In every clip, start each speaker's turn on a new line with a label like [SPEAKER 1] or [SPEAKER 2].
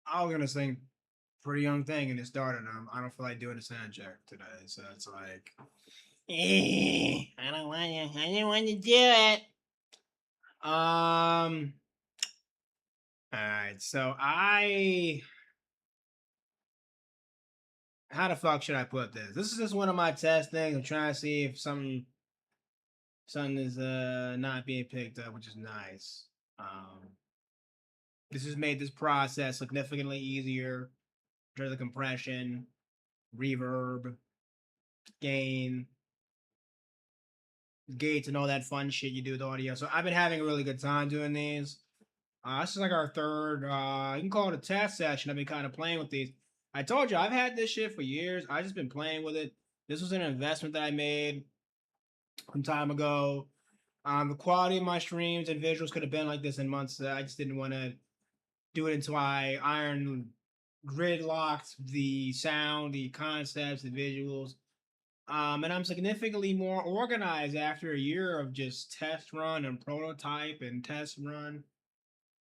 [SPEAKER 1] I was gonna sing "Pretty Young Thing" and it started. I don't feel like doing the sound check today, so it's like, I don't want to. I didn't want to do it. All right. So how the fuck should I put this? This is just one of my test things. I'm trying to see if something is not being picked up, which is nice. This has made this process significantly easier in terms of compression, reverb, gain, gates, and all that fun shit you do with audio. So I've been having a really good time doing these. This is like our third, you can call it a test session. I've been kind of playing with these. I told you I've had this shit for years. I just been playing with it. This was an investment that I made some time ago. The quality of my streams and visuals could have been like this in months. I just didn't want to do it until I iron gridlocked the sound, the concepts, the visuals. And I'm significantly more organized after a year of just test run and prototype and test run.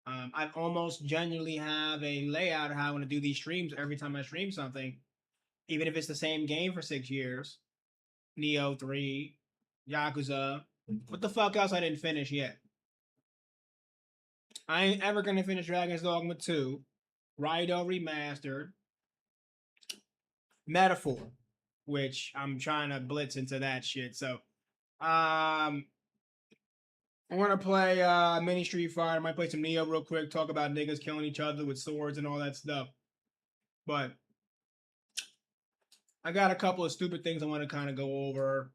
[SPEAKER 1] I almost genuinely have a layout of how I want to do these streams every time I stream something, even if it's the same game for 6 years. Neo 3, Yakuza. What the fuck else I didn't finish yet? I ain't ever gonna finish Dragon's Dogma 2, Raido Remastered, Metaphor, which I'm trying to blitz into that shit. So, I want to play mini Street Fighter. I might play some Neo real quick, talk about niggas killing each other with swords and all that stuff. But I got a couple of stupid things I want to kind of go over.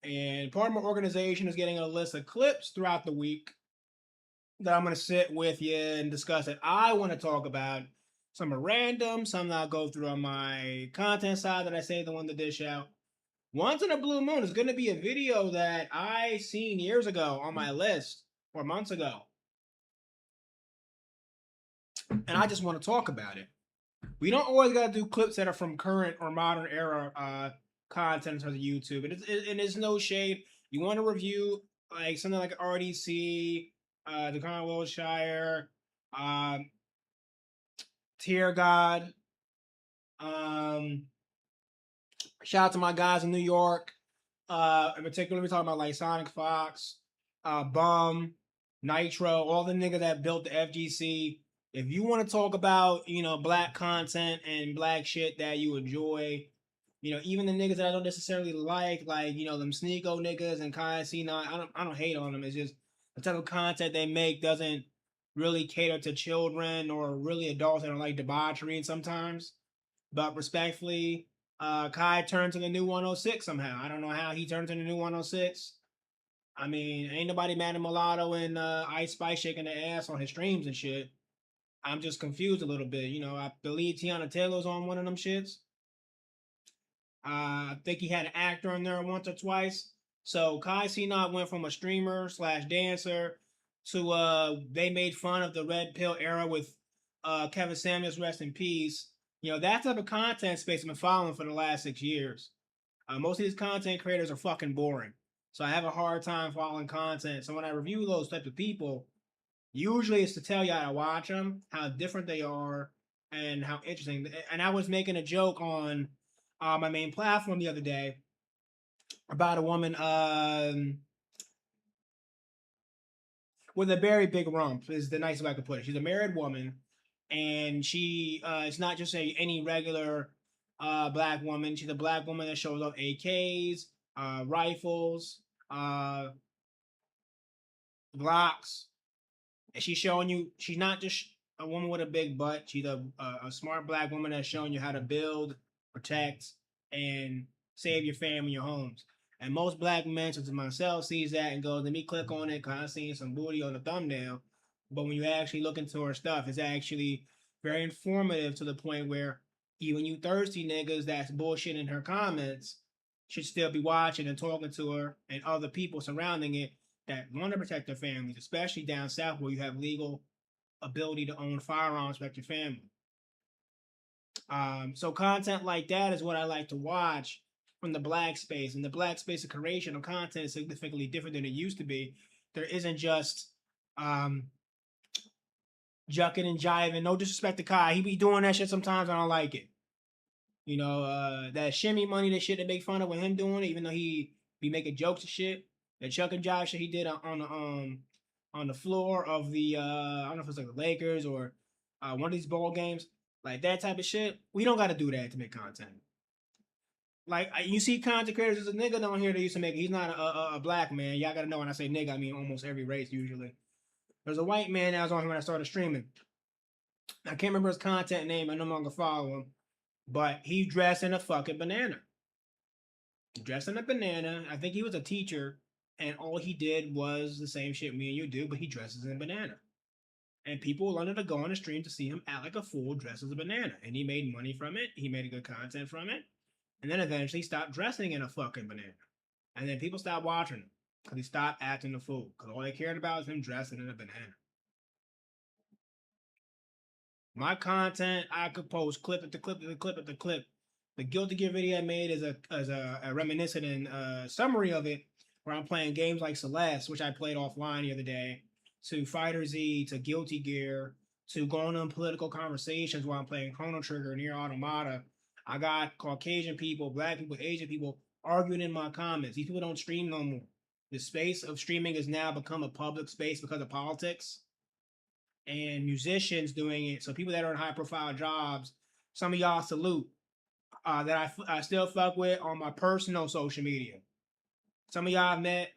[SPEAKER 1] And part of my organization is getting a list of clips throughout the week that I'm going to sit with you and discuss it. I want to talk about some are random, some that I'll go through on my content side that I say the one to dish out. Once in a Blue Moon is going to be a video that I seen years ago on my list or months ago. And I just want to talk about it. We don't always got to do clips that are from current or modern era content on YouTube. And it's no shade. You want to review like something like RDC, the Commonwealth Shire, Tear God. Shout out to my guys in New York. In particular, we're talking about like Sonic Fox, Bum, Nitro, all the niggas that built the FGC. If you want to talk about, black content and black shit that you enjoy, even the niggas that I don't necessarily like, them Sneeko niggas and Kai C9, I don't hate on them. It's just the type of content they make doesn't really cater to children or really adults that don't like debauchery sometimes. But respectfully, Kai turned to the new 106 somehow. I don't know how he turned to the new 106. I mean, ain't nobody mad at Mulatto and Ice Spice shaking their ass on his streams and shit. I'm just confused a little bit. I believe Tiana Taylor's on one of them shits. I think he had an actor in there once or twice. So Kai C-Not went from a streamer slash dancer to they made fun of the red pill era with Kevin Samuels, rest in peace. That type of content space I've been following for the last 6 years. Most of these content creators are fucking boring. So I have a hard time following content. So when I review those types of people, usually it's to tell you how to watch them, how different they are, and how interesting. And I was making a joke on my main platform the other day about a woman with a very big rump, is the nicest way I could put it. She's a married woman, and she is not just any regular black woman. She's a black woman that shows off AKs, rifles, Glocks, and she's showing you she's not just a woman with a big butt. She's a smart black woman that's showing you how to build, protect, and save your family, your homes. And most black men, such as myself, sees that and goes, "Let me click on it because I seen some booty on the thumbnail." But when you actually look into her stuff, it's actually very informative to the point where even you thirsty niggas that's bullshitting her comments should still be watching and talking to her and other people surrounding it that want to protect their families, especially down south where you have legal ability to own firearms, protect your family. So content like that is what I like to watch from the black space. And the black space of creation of content is significantly different than it used to be. There isn't just jucking and jiving. No disrespect to Kai, he be doing that shit sometimes. I don't like it. You know, that shimmy money, that shit they make fun of with him doing it, even though he be making jokes and shit. That Chuck and Jive shit he did on the floor of the I don't know if it's like the Lakers or one of these ball games, like that type of shit. We don't got to do that to make content. Like you see content creators, there's a nigga down here that used to make it. He's not a black man. Y'all gotta know when I say nigga, I mean almost every race usually. There's a white man that was on here when I started streaming. I can't remember his content name. I no longer follow him, but he dressed in a fucking banana. Dressed in a banana. I think he was a teacher, and all he did was the same shit me and you do, but he dresses in a banana. And people wanted to go on the stream to see him act like a fool dressed as a banana. And he made money from it. He made good content from it. And then eventually stopped dressing in a fucking banana. And then people stopped watching him because he stopped acting a fool. Because all they cared about was him dressing in a banana. My content, I could post clip after clip after clip after clip. The Guilty Gear video I made is a reminiscent and summary of it, where I'm playing games like Celeste, which I played offline the other day, to Fighter Z, to Guilty Gear, to going on political conversations while I'm playing Chrono Trigger and Nier Automata. I got Caucasian people, black people, Asian people arguing in my comments. These people don't stream no more. The space of streaming has now become a public space because of politics and musicians doing it. So people that are in high profile jobs, some of y'all salute that I still fuck with on my personal social media. Some of y'all I've met,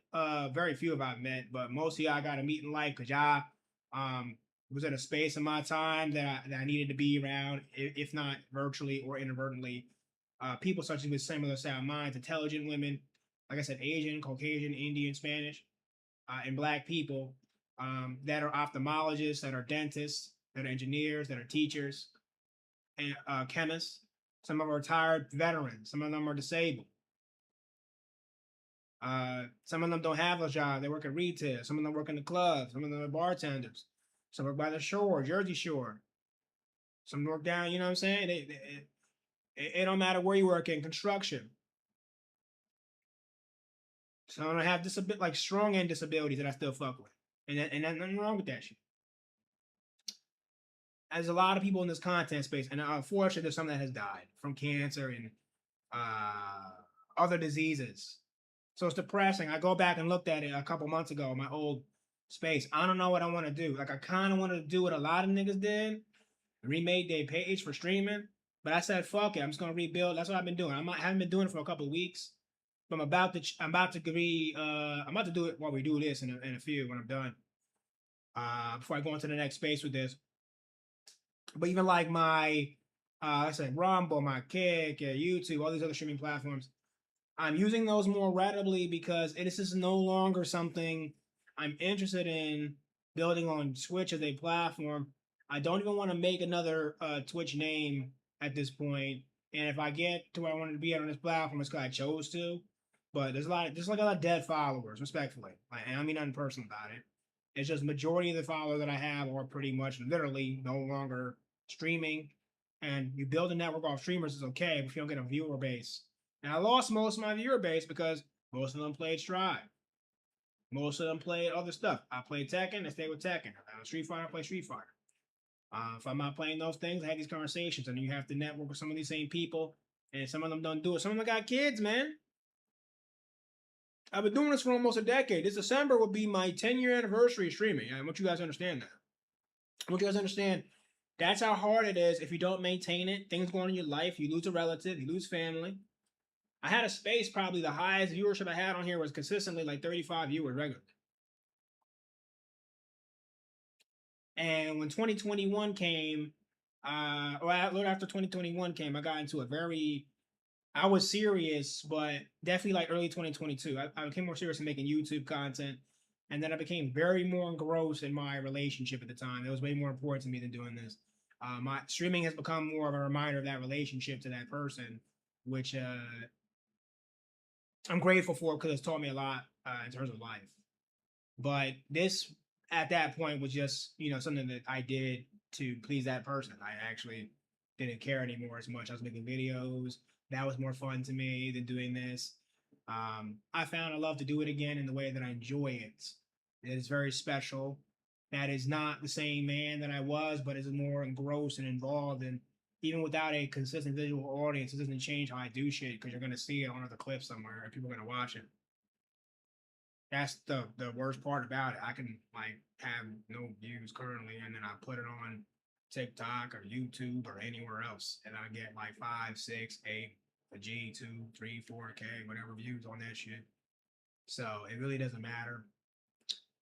[SPEAKER 1] very few of I've met, but most of y'all got to meet in life because y'all was in a space in my time that I needed to be around, if not virtually or inadvertently. People such as with similar sound minds, intelligent women, like I said, Asian, Caucasian, Indian, Spanish, and black people that are ophthalmologists, that are dentists, that are engineers, that are teachers, and chemists. Some of them are retired veterans. Some of them are disabled. Some of them don't have a job. They work at retail. Some of them work in the clubs. Some of them are bartenders. Some work by the shore, Jersey Shore. Some work down, you know what I'm saying? It don't matter where you work in, construction. Some of them have like strong end disabilities that I still fuck with. And there's nothing wrong with that shit. There's a lot of people in this content space, and unfortunately, there's some that has died from cancer and other diseases. So it's depressing. I go back and looked at it a couple months ago, my old space. I don't know what I want to do. Like I kind of wanted to do what a lot of niggas did, remade their page for streaming. But I said, fuck it, I'm just gonna rebuild. That's what I've been doing. I haven't been doing it for a couple of weeks, but I'm about to do it while we do this in a few when I'm done. Before I go into the next space with this. But even like my, I said Rumble, my Kick, YouTube, all these other streaming platforms, I'm using those more readily because this is no longer something I'm interested in building on Twitch as a platform. I don't even want to make another Twitch name at this point. And if I get to where I wanted to be on this platform, it's because I chose to. But there's like a lot of dead followers, respectfully. Like, and I mean nothing personal about it. It's just majority of the followers that I have are pretty much literally no longer streaming. And you build a network off streamers is okay, but if you don't get a viewer base. And I lost most of my viewer base because most of them played Stride. Most of them played other stuff. I played Tekken, I stayed with Tekken. Street Fighter, I play Street Fighter. If I'm not playing those things, I have these conversations, and you have to network with some of these same people, and some of them don't do it. Some of them got kids, man. I've been doing this for almost a decade. This December will be my 10-year anniversary of streaming. I want you guys to understand that. I want you guys to understand that's how hard it is if you don't maintain it. Things go on in your life. You lose a relative. You lose family. I had a space, probably the highest viewership I had on here was consistently like 35 viewers regularly. And when 2021 came, or after 2021 came, I got into I was serious, but definitely like early 2022. I became more serious in making YouTube content. And then I became very more engrossed in my relationship at the time. It was way more important to me than doing this. My streaming has become more of a reminder of that relationship to that person, which I'm grateful for because it's taught me a lot in terms of life. But this, at that point, was just, something that I did to please that person. I actually didn't care anymore as much. I was making videos. That was more fun to me than doing this. I found I love to do it again in the way that I enjoy it. It is very special. that is not the same man that I was, but is more engrossed and involved. And even without a consistent visual audience, it doesn't change how I do shit because you're gonna see it on other clips somewhere and people are gonna watch it. That's the worst part about it. I can like have no views currently, and then I put it on TikTok or YouTube or anywhere else, and I get like 5, 6, 8, a G, 2, 3, 4K, whatever views on that shit. So it really doesn't matter.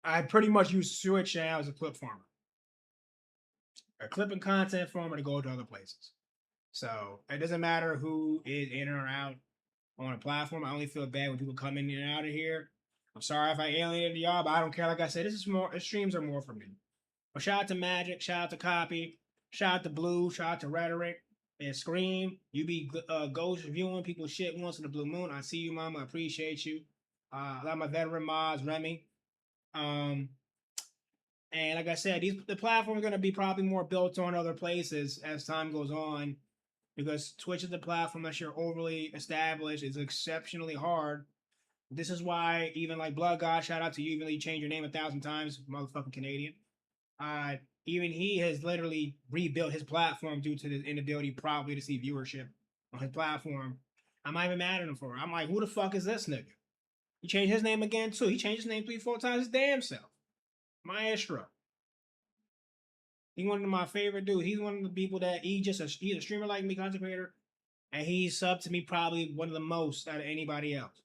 [SPEAKER 1] I pretty much use Twitch now as a clip farmer, a clipping content farmer to go to other places. So it doesn't matter who is in or out on a platform. I only feel bad when people come in and out of here. I'm sorry if I alienated y'all, but I don't care. Like I said, this is more. Streams are more for me. But shout out to Magic, shout out to Copy, shout out to Blue, shout out to Rhetoric and Scream. You be ghost reviewing people shit once in the blue moon. I see you, mama. I appreciate you. A lot of my veteran mods, Remy. And like I said, the platform is going to be probably more built on other places as time goes on, because Twitch is the platform that you're overly established. It's exceptionally hard. This is why even like Blood God, shout out to you, even though you changed your name 1,000 times, motherfucking Canadian. Even he has literally rebuilt his platform due to the inability probably to see viewership on his platform. I'm not even mad at him for it. I'm like, who the fuck is this nigga? He changed his name again too. He changed his name 3, 4 times his damn self. Maestro. He's one of my favorite dudes. He's one of the people that he's a streamer like me, content creator, and he's subbed to me probably one of the most out of anybody else.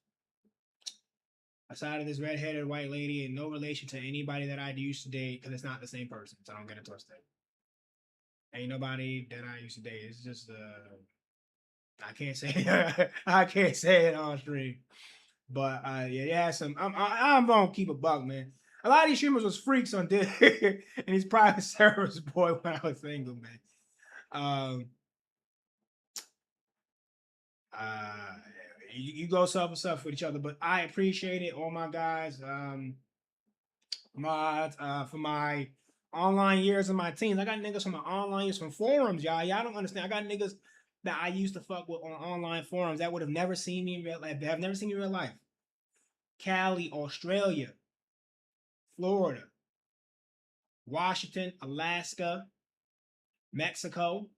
[SPEAKER 1] Aside of this redheaded white lady, and no relation to anybody that I used to date, because it's not the same person, so I don't get it twisted. Ain't nobody that I used to date. It's just I can't say I can't say it on stream. But yeah, some I'm gonna keep a buck, man. A lot of these streamers was freaks on Discord and these private servers, boy, when I was single, man. You go self with each other, but I appreciate it, all my guys. Mods, for my online years and my teams. I got niggas from my online years from forums, y'all. Y'all don't understand. I got niggas that I used to fuck with on online forums that would have never seen me in real life. They have never seen me in real life. Cali, Australia, Florida, Washington, Alaska, Mexico.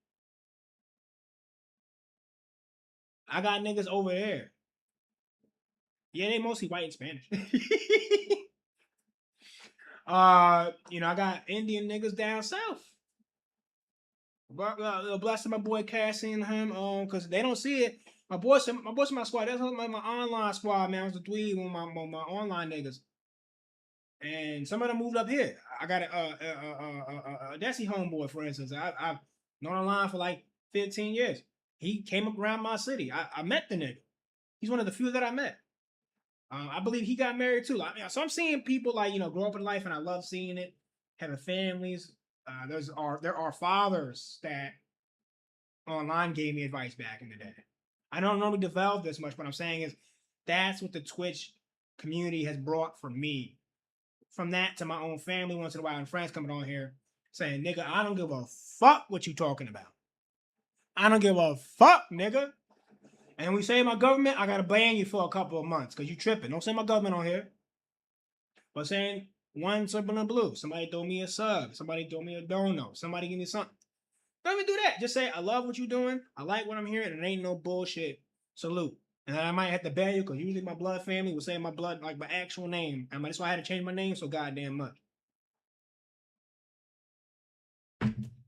[SPEAKER 1] I got niggas over there. Yeah, they mostly white and Spanish. I got Indian niggas down south. But bless my boy Cassie and him, because they don't see it. My boys in my squad. That's my online squad, man. I was the dweeb with my online niggas. And some of them moved up here. I got a Desi homeboy, for instance. I've known online for like 15 years. He came up around my city. I met the nigga. He's one of the few that I met. I believe he got married too. So I'm seeing people like grow up in life, and I love seeing it. Having families. There are fathers that online gave me advice back in the day. I don't normally develop this much, but I'm saying is that's what the Twitch community has brought for me. From that to my own family once in a while, and friends coming on here saying, nigga, I don't give a fuck what you talking about. I don't give a fuck, nigga. And when we say my government, I gotta ban you for a couple of months because you tripping. Don't say my government on here. But saying one symbol in blue, somebody throw me a sub, somebody throw me a dono, somebody give me something. Don't even do that. Just say, I love what you're doing. I like what I'm hearing, and it ain't no bullshit. Salute. And I might have to ban you because usually my blood family will say my blood, like my actual name. And that's why I had to change my name so goddamn much.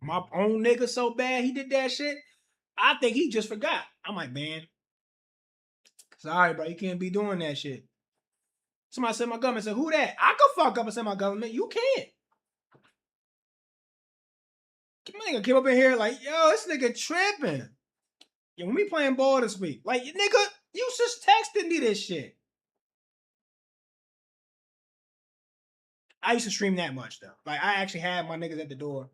[SPEAKER 1] My own nigga so bad he did that shit. I think he just forgot. I'm like, man, sorry, bro, you can't be doing that shit. Somebody said my government. Said, who that? I could fuck up and say my government. You can't. Nigga came up in here like, yo, this nigga tripping. Yo, when we playing ball this week, like, nigga, you just texted me this shit. I used to stream that much, though. Like, I actually had my niggas at the door.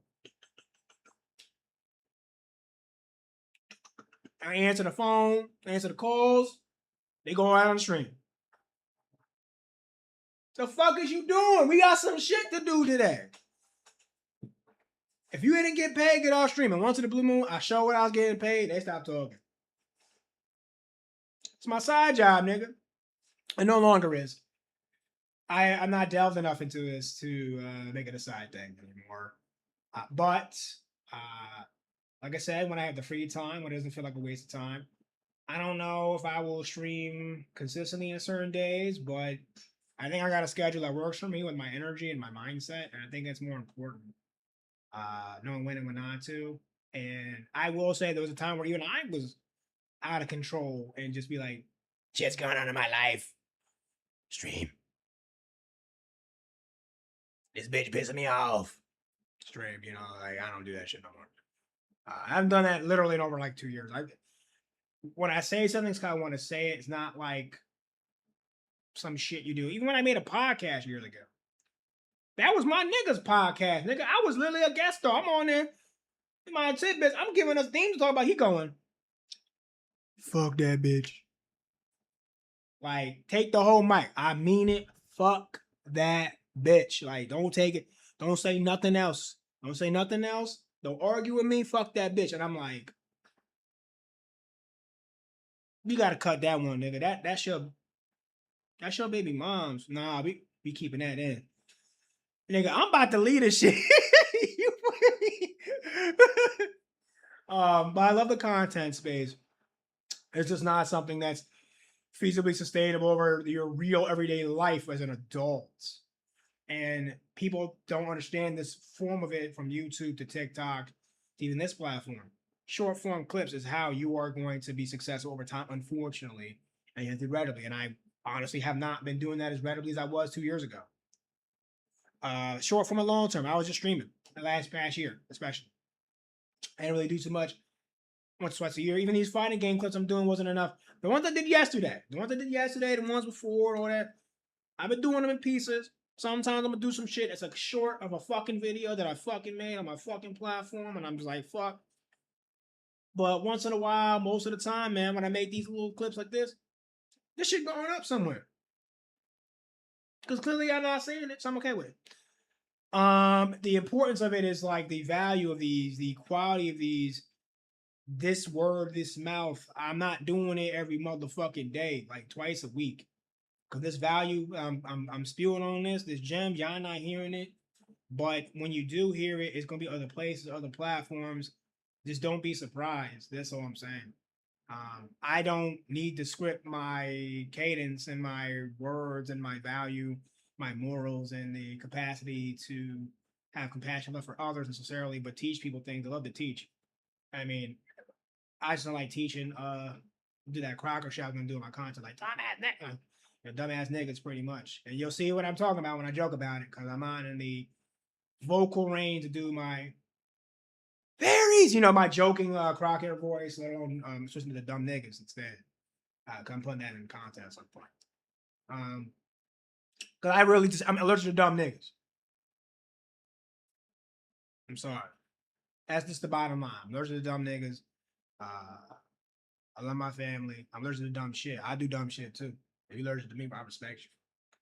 [SPEAKER 1] I answer the phone, answer the calls. They go out on the stream. The fuck is you doing? We got some shit to do today. If you didn't get paid, get off streaming. Once in the blue moon, I show what I was getting paid. They stopped talking. It's my side job, nigga. It no longer is. I'm not delved enough into this to make it a side thing anymore. But uh, like I said, when I have the free time, when it doesn't feel like a waste of time, I don't know if I will stream consistently on certain days, but I think I got a schedule that works for me with my energy and my mindset, and I think that's more important. Knowing when and when not to. And I will say there was a time where even I was out of control and just be like, shit's going on in my life. Stream. This bitch pissing me off. Stream, you know, like I don't do that shit no more. I haven't done that literally in over like 2 years. When I say something, I want to say it. It's not like some shit you do. Even when I made a podcast years ago, that was my nigga's podcast, nigga. I was literally a guest star. I'm on there. In my tidbits, I'm giving us themes to talk about. He going, fuck that bitch. Like, take the whole mic. I mean it. Fuck that bitch. Like, don't take it. Don't say nothing else. Don't say nothing else. Don't argue with me. Fuck that bitch. And I'm like, you gotta cut that one, nigga. That's your baby mom's. Nah, we keeping that in. Nigga, I'm about to lead this shit. But I love the content space. It's just not something that's feasibly sustainable over your real everyday life as an adult. And people don't understand this form of it, from YouTube to TikTok to even this platform. Short form clips is how you are going to be successful over time, unfortunately, and readily. And I honestly have not been doing that as readily as I was 2 years ago. Short form and long term, I was just streaming the past year, especially. I didn't really do too much once, twice a year. Even these fighting game clips I'm doing wasn't enough. The ones I did yesterday, the ones before, all that, I've been doing them in pieces. Sometimes I'm gonna do some shit that's like short of a fucking video that I fucking made on my fucking platform, and I'm just like, fuck. But once in a while, most of the time, man, when I make these little clips like this shit going up somewhere. Because clearly I'm not seeing it, so I'm okay with it. The importance of it is like the value of these, the quality of these, this word, this mouth. I'm not doing it every motherfucking day, like twice a week. Cause this value, I'm spewing on this gem, y'all not hearing it. But when you do hear it, it's gonna be other places, other platforms. Just don't be surprised. That's all I'm saying. I don't need to script my cadence and my words and my value, my morals, and the capacity to have compassion love for others necessarily, but teach people things. I love to teach. I mean, I just don't like teaching. Do that Crocker shit I'm gonna do my content, like dumbass nigga, dumbass niggas, pretty much. And you'll see what I'm talking about when I joke about it, because I'm on in the vocal range to do my fairies, my joking Crocker voice, let alone switching to the dumb niggas instead. I'm putting that in content at some point. Because I'm allergic to dumb niggas. I'm sorry. That's just the bottom line. I'm allergic to dumb niggas. I love my family. I'm allergic to dumb shit. I do dumb shit too. If you're allergic to me, I respect you.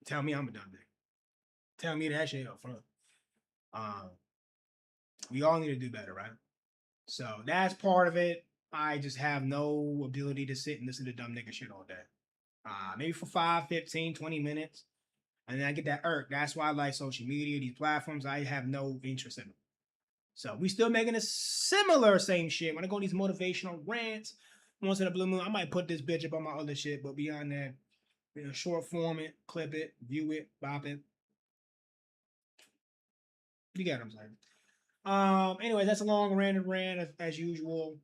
[SPEAKER 1] Tell me I'm a dumb nigga. Tell me that shit up front. We all need to do better, right? So that's part of it. I just have no ability to sit and listen to dumb nigga shit all day. Maybe for 5, 15, 20 minutes. And then I get that irk. That's why I like social media, these platforms. I have no interest in them. So we still making a similar same shit. When I go on these motivational rants, once in a blue moon, I might put this bitch up on my other shit. But beyond that, short form it, clip it, view it, bop it. You get what I'm saying. Anyways, that's a long random rant as usual.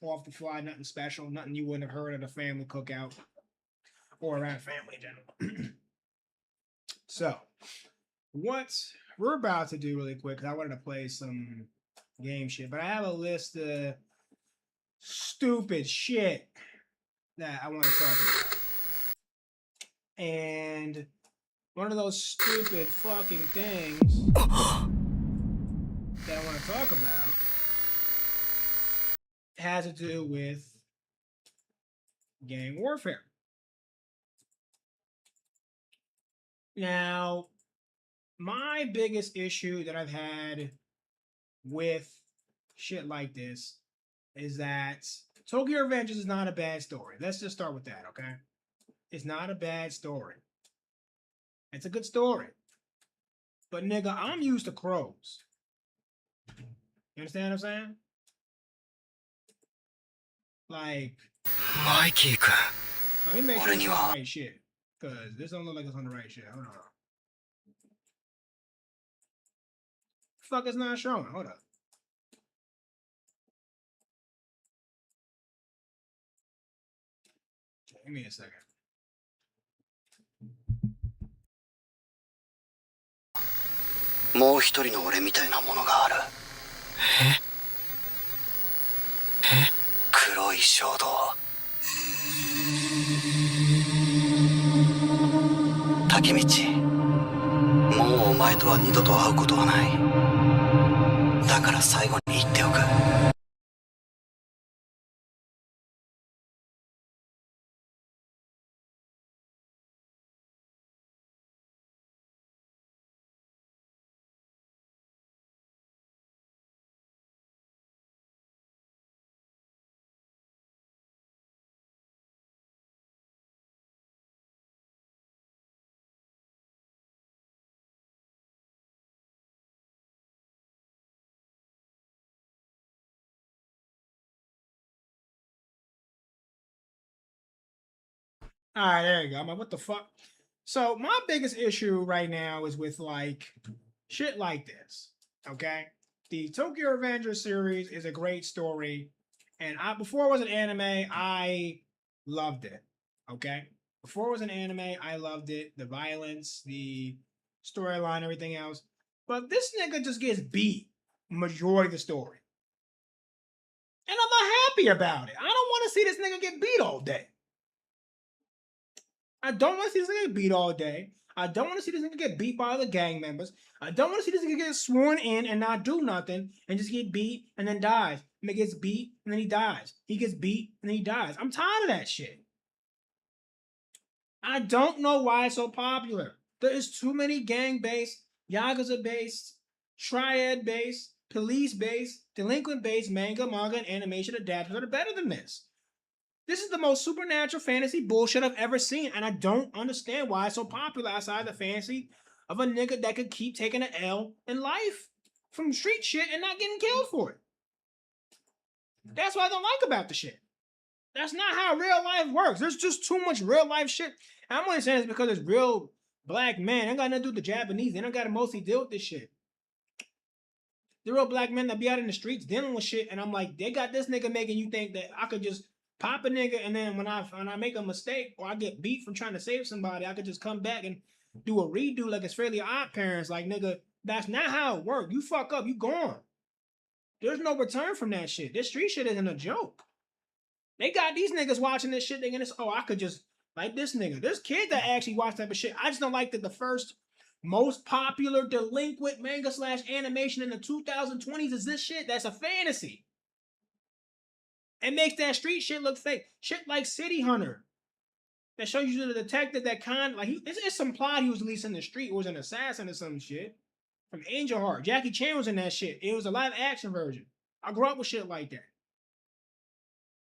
[SPEAKER 1] Off the fly, nothing special, nothing you wouldn't have heard at a family cookout or around family in general. So, what we're about to do really quick, because I wanted to play some game shit, but I have a list of stupid shit that I want to talk about. And one of those stupid fucking things that I want to talk about has to do with gang warfare. Now, my biggest issue that I've had with shit like this is that Tokyo Revengers is not a bad story. Let's just start with that, okay? It's not a bad story. It's a good story. But nigga, I'm used to crows. You understand what I'm saying? Like,
[SPEAKER 2] Mikey-kun.
[SPEAKER 1] let me make sure it's on the right shit. Because this don't look like it's on the right shit. Hold on. Fuck, it's not showing. Hold up. Give me a second.
[SPEAKER 2] もう一人の俺みたいなものがある。黒い衝動。竹道、もうお前とは二度と会うことはない。だから最後に言っておく。
[SPEAKER 1] All right, there you go. I'm like, what the fuck? So my biggest issue right now is with like shit like this. Okay, the Tokyo Revengers series is a great story, and before it was an anime, I loved it. Okay, before it was an anime, I loved it. The violence, the storyline, everything else. But this nigga just gets beat majority of the story, and I'm not happy about it. I don't want to see this nigga get beat all day. I don't want to see this nigga get beat all day. I don't want to see this nigga get beat by other gang members. I don't want to see this nigga get sworn in and not do nothing and just get beat and then dies. And he gets beat and then he dies. He gets beat and then he dies. I'm tired of that shit. I don't know why it's so popular. There is too many gang-based, Yakuza-based, triad-based, police-based, delinquent-based manga, and animation adaptations that are better than this. This is the most supernatural fantasy bullshit I've ever seen, and I don't understand why it's so popular outside the fantasy of a nigga that could keep taking an L in life from street shit and not getting killed for it. That's what I don't like about the shit. That's not how real life works. There's just too much real life shit. I'm only saying it's because it's real black men. They ain't got nothing to do with the Japanese. They don't got to mostly deal with this shit. The real black men that be out in the streets dealing with shit, and I'm like, they got this nigga making you think that I could just pop a nigga, and then when I make a mistake or I get beat from trying to save somebody, I could just come back and do a redo like it's Fairly Odd Parents. Like, nigga, that's not how it works. You fuck up, you gone. There's no return from that shit. This street shit isn't a joke. They got these niggas watching this shit thinking, I could just, like this nigga. There's kids that actually watch that shit. I just don't like that the first most popular delinquent manga / animation in the 2020s is this shit. That's a fantasy. It makes that street shit look fake. Shit like City Hunter. That shows you the detective that it's some plot he was at least in the street, was an assassin or some shit. From Angel Heart. Jackie Chan was in that shit. It was a live action version. I grew up with shit like that.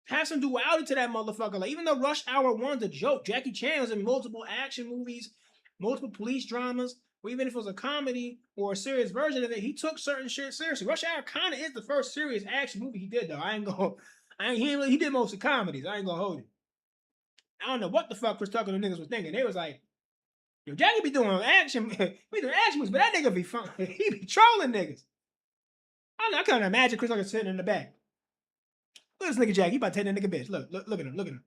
[SPEAKER 1] Have some duality to that motherfucker. Like, even though Rush Hour 1's a joke, Jackie Chan was in multiple action movies, multiple police dramas, or even if it was a comedy or a serious version of it, he took certain shit seriously. Rush Hour kind of is the first serious action movie he did, though. He did most of the comedies. I ain't gonna hold you. I don't know what the fuck Chris Tucker and the niggas was thinking. They was like, yo, Jackie be doing action, we doing action movies, but that nigga be fun. He be trolling niggas. I couldn't imagine Chris Tucker sitting in the back. Look at this nigga Jackie. He about to take that nigga bitch. Look at him. Look at him.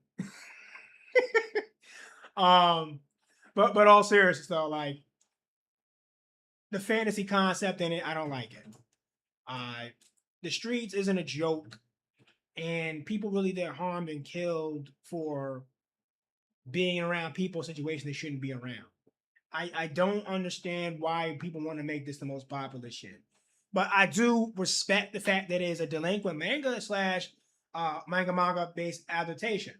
[SPEAKER 1] But all seriousness though, like the fantasy concept in it, I don't like it. The streets isn't a joke, and people really get harmed and killed for being around people in situations they shouldn't be around. I don't understand why people want to make this the most popular shit. But I do respect the fact that it is a delinquent manga / manga based adaptation.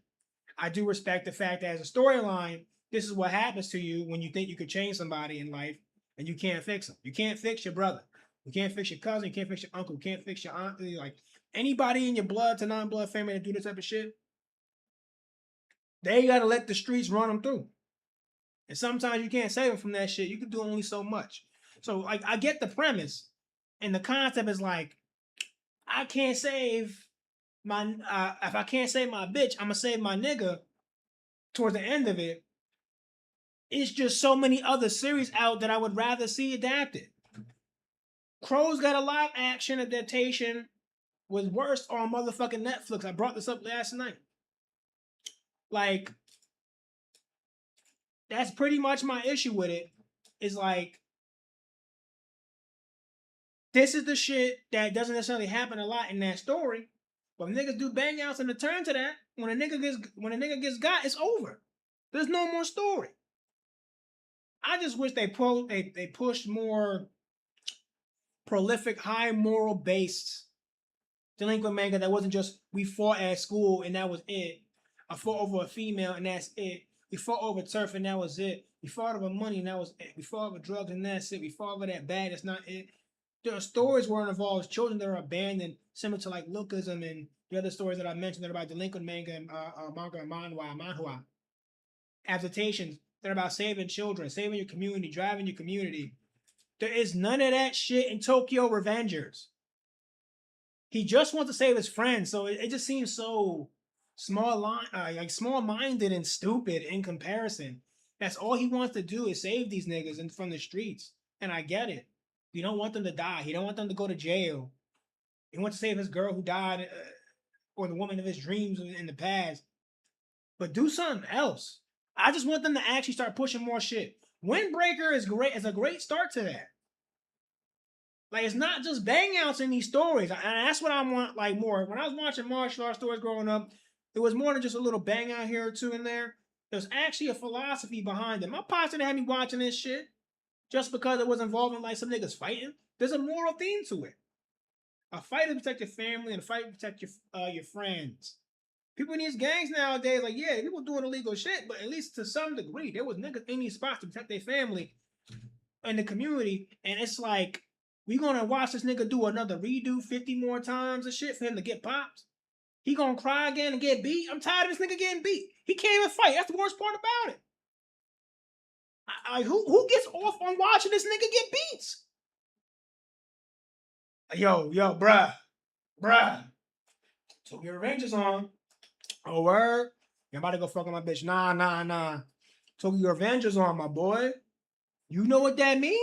[SPEAKER 1] I do respect the fact that as a storyline, this is what happens to you when you think you could change somebody in life and you can't fix them. You can't fix your brother. You can't fix your cousin. You can't fix your uncle. You can't fix your aunt. Like anybody in your blood to non-blood family that do this type of shit, they gotta let the streets run them through. And sometimes you can't save them from that shit. You can do only so much. So like I get the premise, and the concept is like, I can't save my if I can't save my bitch, I'm gonna save my nigga. Towards the end of it, it's just so many other series out that I would rather see adapted. Crow's got a live action adaptation was worse on motherfucking Netflix. I brought this up last night. Like, that's pretty much my issue with it. Is like, this is the shit that doesn't necessarily happen a lot in that story. But when niggas do bang outs and return to that, when a nigga gets got, it's over. There's no more story. I just wish they pushed more prolific, high moral based delinquent manga that wasn't just we fought at school and that was it. I fought over a female and that's it. We fought over turf and that was it. We fought over money and that was it. We fought over drugs and that's it. We fought over that bag, that's not it. There are stories where it involves children that are abandoned, similar to like Lookism and the other stories that I mentioned that are about delinquent manga and manga and manhwa. Adaptations that are about saving children, saving your community, driving your community. There is none of that shit in Tokyo Revengers. He just wants to save his friends, so it just seems so small-minded and stupid in comparison. That's all he wants to do is save these niggas from the streets, and I get it. You don't want them to die. He don't want them to go to jail. He wants to save his girl who died, or the woman of his dreams in the past. But do something else. I just want them to actually start pushing more shit. Windbreaker is great. It's a great start to that. Like, it's not just bang outs in these stories. And that's what I want, like, more. When I was watching martial arts stories growing up, there was more than just a little bang out here or two in there. There's actually a philosophy behind it. My pops didn't have me watching this shit just because it was involving, like, some niggas fighting. There's a moral theme to it. A fight to protect your family and a fight to protect your friends. People in these gangs nowadays, like, yeah, people doing illegal shit, but at least to some degree, there was niggas in these spots to protect their family and the community. And it's like, we gonna watch this nigga do another redo 50 more times and shit for him to get popped? He gonna cry again and get beat? I'm tired of this nigga getting beat. He can't even fight. That's the worst part about it. Who gets off on watching this nigga get beats? Yo, bruh. Tokyo Revenge is on. Oh, word? You about to go fuck with my bitch. Nah. Tokyo Revenge is on, my boy. You know what that mean?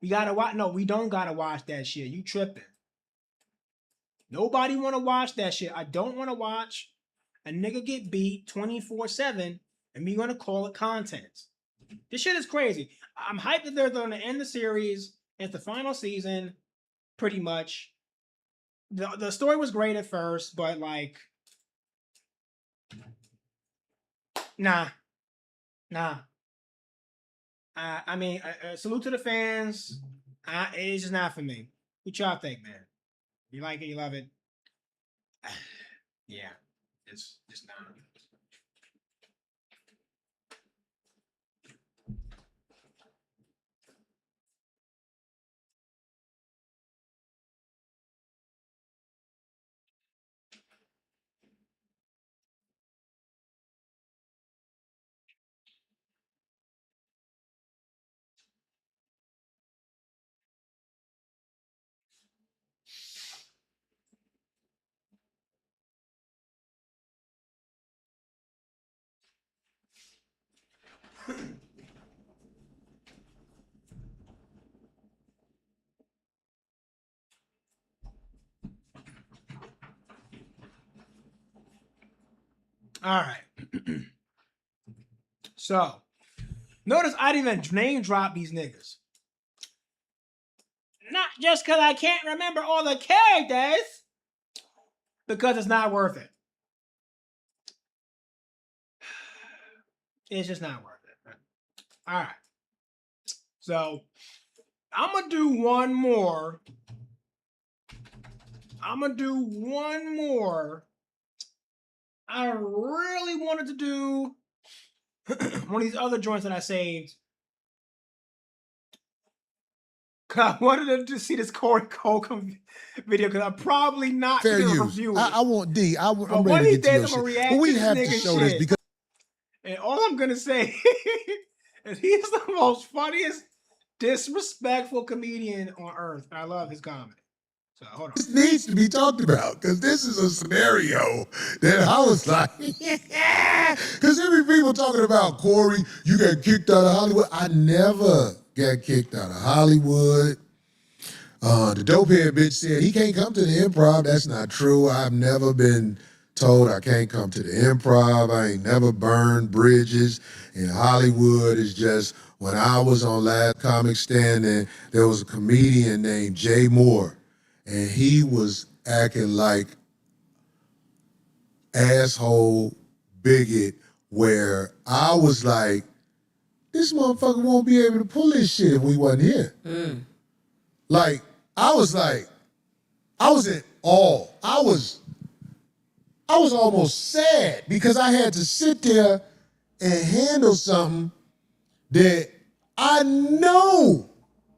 [SPEAKER 1] We gotta watch. No, we don't gotta watch that shit. You tripping. Nobody wanna watch that shit. I don't wanna watch a nigga get beat 24/7 and me gonna call it content. This shit is crazy. I'm hyped that they're gonna end the series. It's the final season, pretty much. The story was great at first, but like, nah. I mean, salute to the fans. It's just not for me. What y'all think, man? You like it? You love it? Yeah, it's just not. All right. So, notice I didn't even name drop these niggas. Not just because I can't remember all the characters, because it's not worth it. It's just not worth it. All right. So, I'm going to do one more. I really wanted to do one of these other joints that I saved. Cause I wanted to see this Corey Cole video because I'm probably not going to review it.
[SPEAKER 3] I want D. I'm ready to get to your shit. But we have to show this because
[SPEAKER 1] And all I'm gonna say is he's the most funniest, disrespectful comedian on earth. I love his comedy. So hold on.
[SPEAKER 3] This needs to be talked about because this is a scenario that I was like, yeah. Because every people talking about Corey, you got kicked out of Hollywood. I never got kicked out of Hollywood. The dopehead bitch said he can't come to the Improv. That's not true. I've never been told I can't come to the Improv. I ain't never burned bridges in Hollywood. It's just when I was on Last Comic Standing, there was a comedian named Jay Moore, and he was acting like asshole bigot where I was like, this motherfucker won't be able to pull this shit if we wasn't here. Like, I was in awe. I was almost sad because I had to sit there and handle something that I know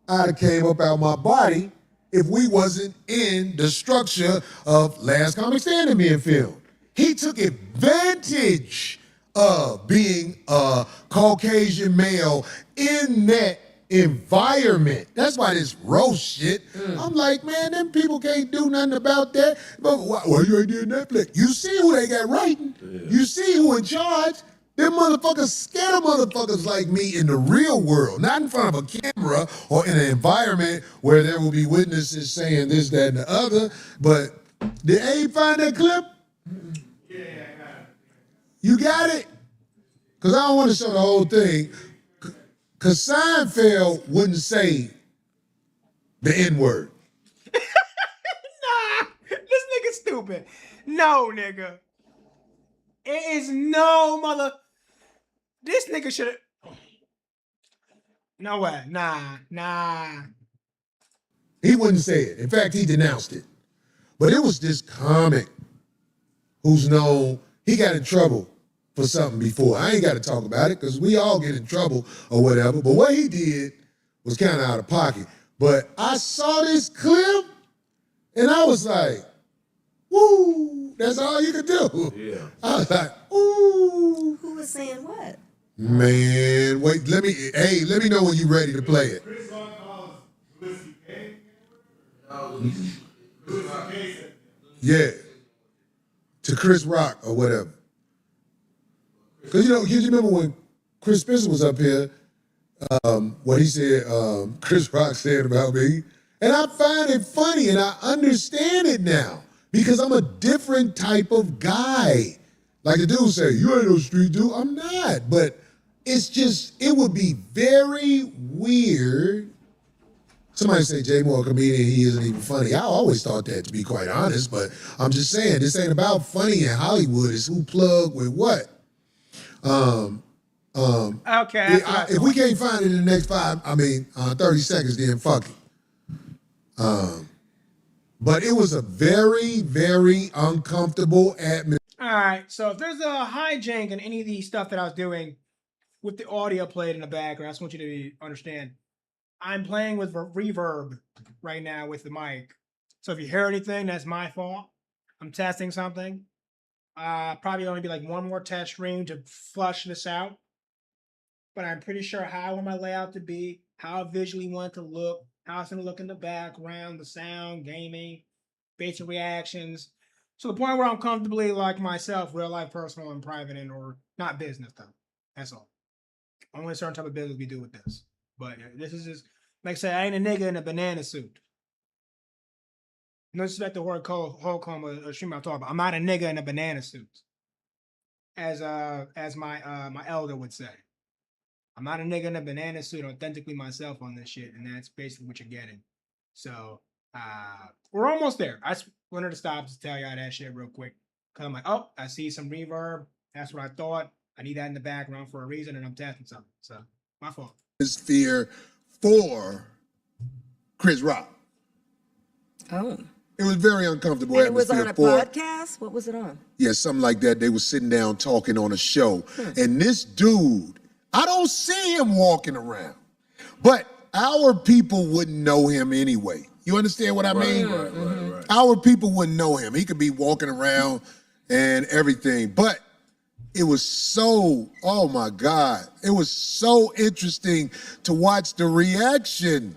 [SPEAKER 3] I'd have came up out my body if we wasn't in the structure of Last Comic Standing being filmed. He took advantage of being a Caucasian male in that environment. That's why this roast shit. I'm like, man, them people can't do nothing about that. But why you ain't doing Netflix? You see who they got writing. You see who in charge. Them motherfuckers scared of motherfuckers like me in the real world, not in front of a camera or in an environment where there will be witnesses saying this, that, and the other. But did Abe find that clip?
[SPEAKER 1] Yeah, I got it.
[SPEAKER 3] You got it? Because I don't want to show the whole thing. Because Seinfeld wouldn't say the N-word.
[SPEAKER 1] Nah, this nigga's stupid. No, nigga. It is no mother. This nigga should have. No way. Nah.
[SPEAKER 3] He wouldn't say it. In fact, he denounced it. But it was this comic who's known, he got in trouble for something before. I ain't got to talk about it because we all get in trouble or whatever. But what he did was kind of out of pocket. But I saw this clip and I was like, woo, that's all you could do. Yeah. I was like, ooh.
[SPEAKER 4] Who was saying what?
[SPEAKER 3] Man, wait, let me know when you're ready to play it.
[SPEAKER 5] Chris Rock calls Louis C.K. Louis C.K. said
[SPEAKER 3] Yeah. To Chris Rock or whatever. Because, you remember when Chris Spencer was up here, what he said, Chris Rock said about me. And I find it funny and I understand it now because I'm a different type of guy. Like the dude say, you ain't no street dude. I'm not. But it's just, it would be very weird. Somebody say Jay Moore, a comedian, he isn't even funny. I always thought that, to be quite honest. But I'm just saying, this ain't about funny in Hollywood. It's who plug with what.
[SPEAKER 1] Okay.
[SPEAKER 3] If we can't find it in the next 30 seconds, then fuck it. But it was a very, very uncomfortable atmosphere.
[SPEAKER 1] All right. So if there's a hijack in any of the stuff that I was doing with the audio played in the background, I just want you to understand. I'm playing with reverb right now with the mic. So if you hear anything, that's my fault. I'm testing something. Probably only be like one more test stream to flush this out. But I'm pretty sure how I want my layout to be, how I visually want it to look, how it's going to look in the background, the sound, gaming, basic reactions. So the point where I'm comfortably like myself, real life, personal, and private, and or not business though. That's all. Only a certain type of business we do with this. But this is just, like I said, I ain't a nigga in a banana suit. No disrespect to word Holcomb or stream I'm talking about. I'm not a nigga in a banana suit. As my elder would say. I'm not a nigga in a banana suit, authentically myself on this shit, and that's basically what you're getting. So we're almost there. I just wanted to stop to tell y'all that shit real quick. Cause I'm like, oh, I see some reverb. That's what I thought. I need that in the background for a reason, and I'm testing something. So my fault.
[SPEAKER 3] Atmosphere for Chris Rock.
[SPEAKER 4] Oh.
[SPEAKER 3] It was very uncomfortable.
[SPEAKER 4] And it was on a
[SPEAKER 3] for,
[SPEAKER 4] podcast? What was it on?
[SPEAKER 3] Yeah, something like that. They were sitting down talking on a show. And this dude, I don't see him walking around. But our people wouldn't know him anyway. You understand what I mean? Right. Our people wouldn't know him. He could be walking around and everything. But it was so, oh my God, it was so interesting to watch the reaction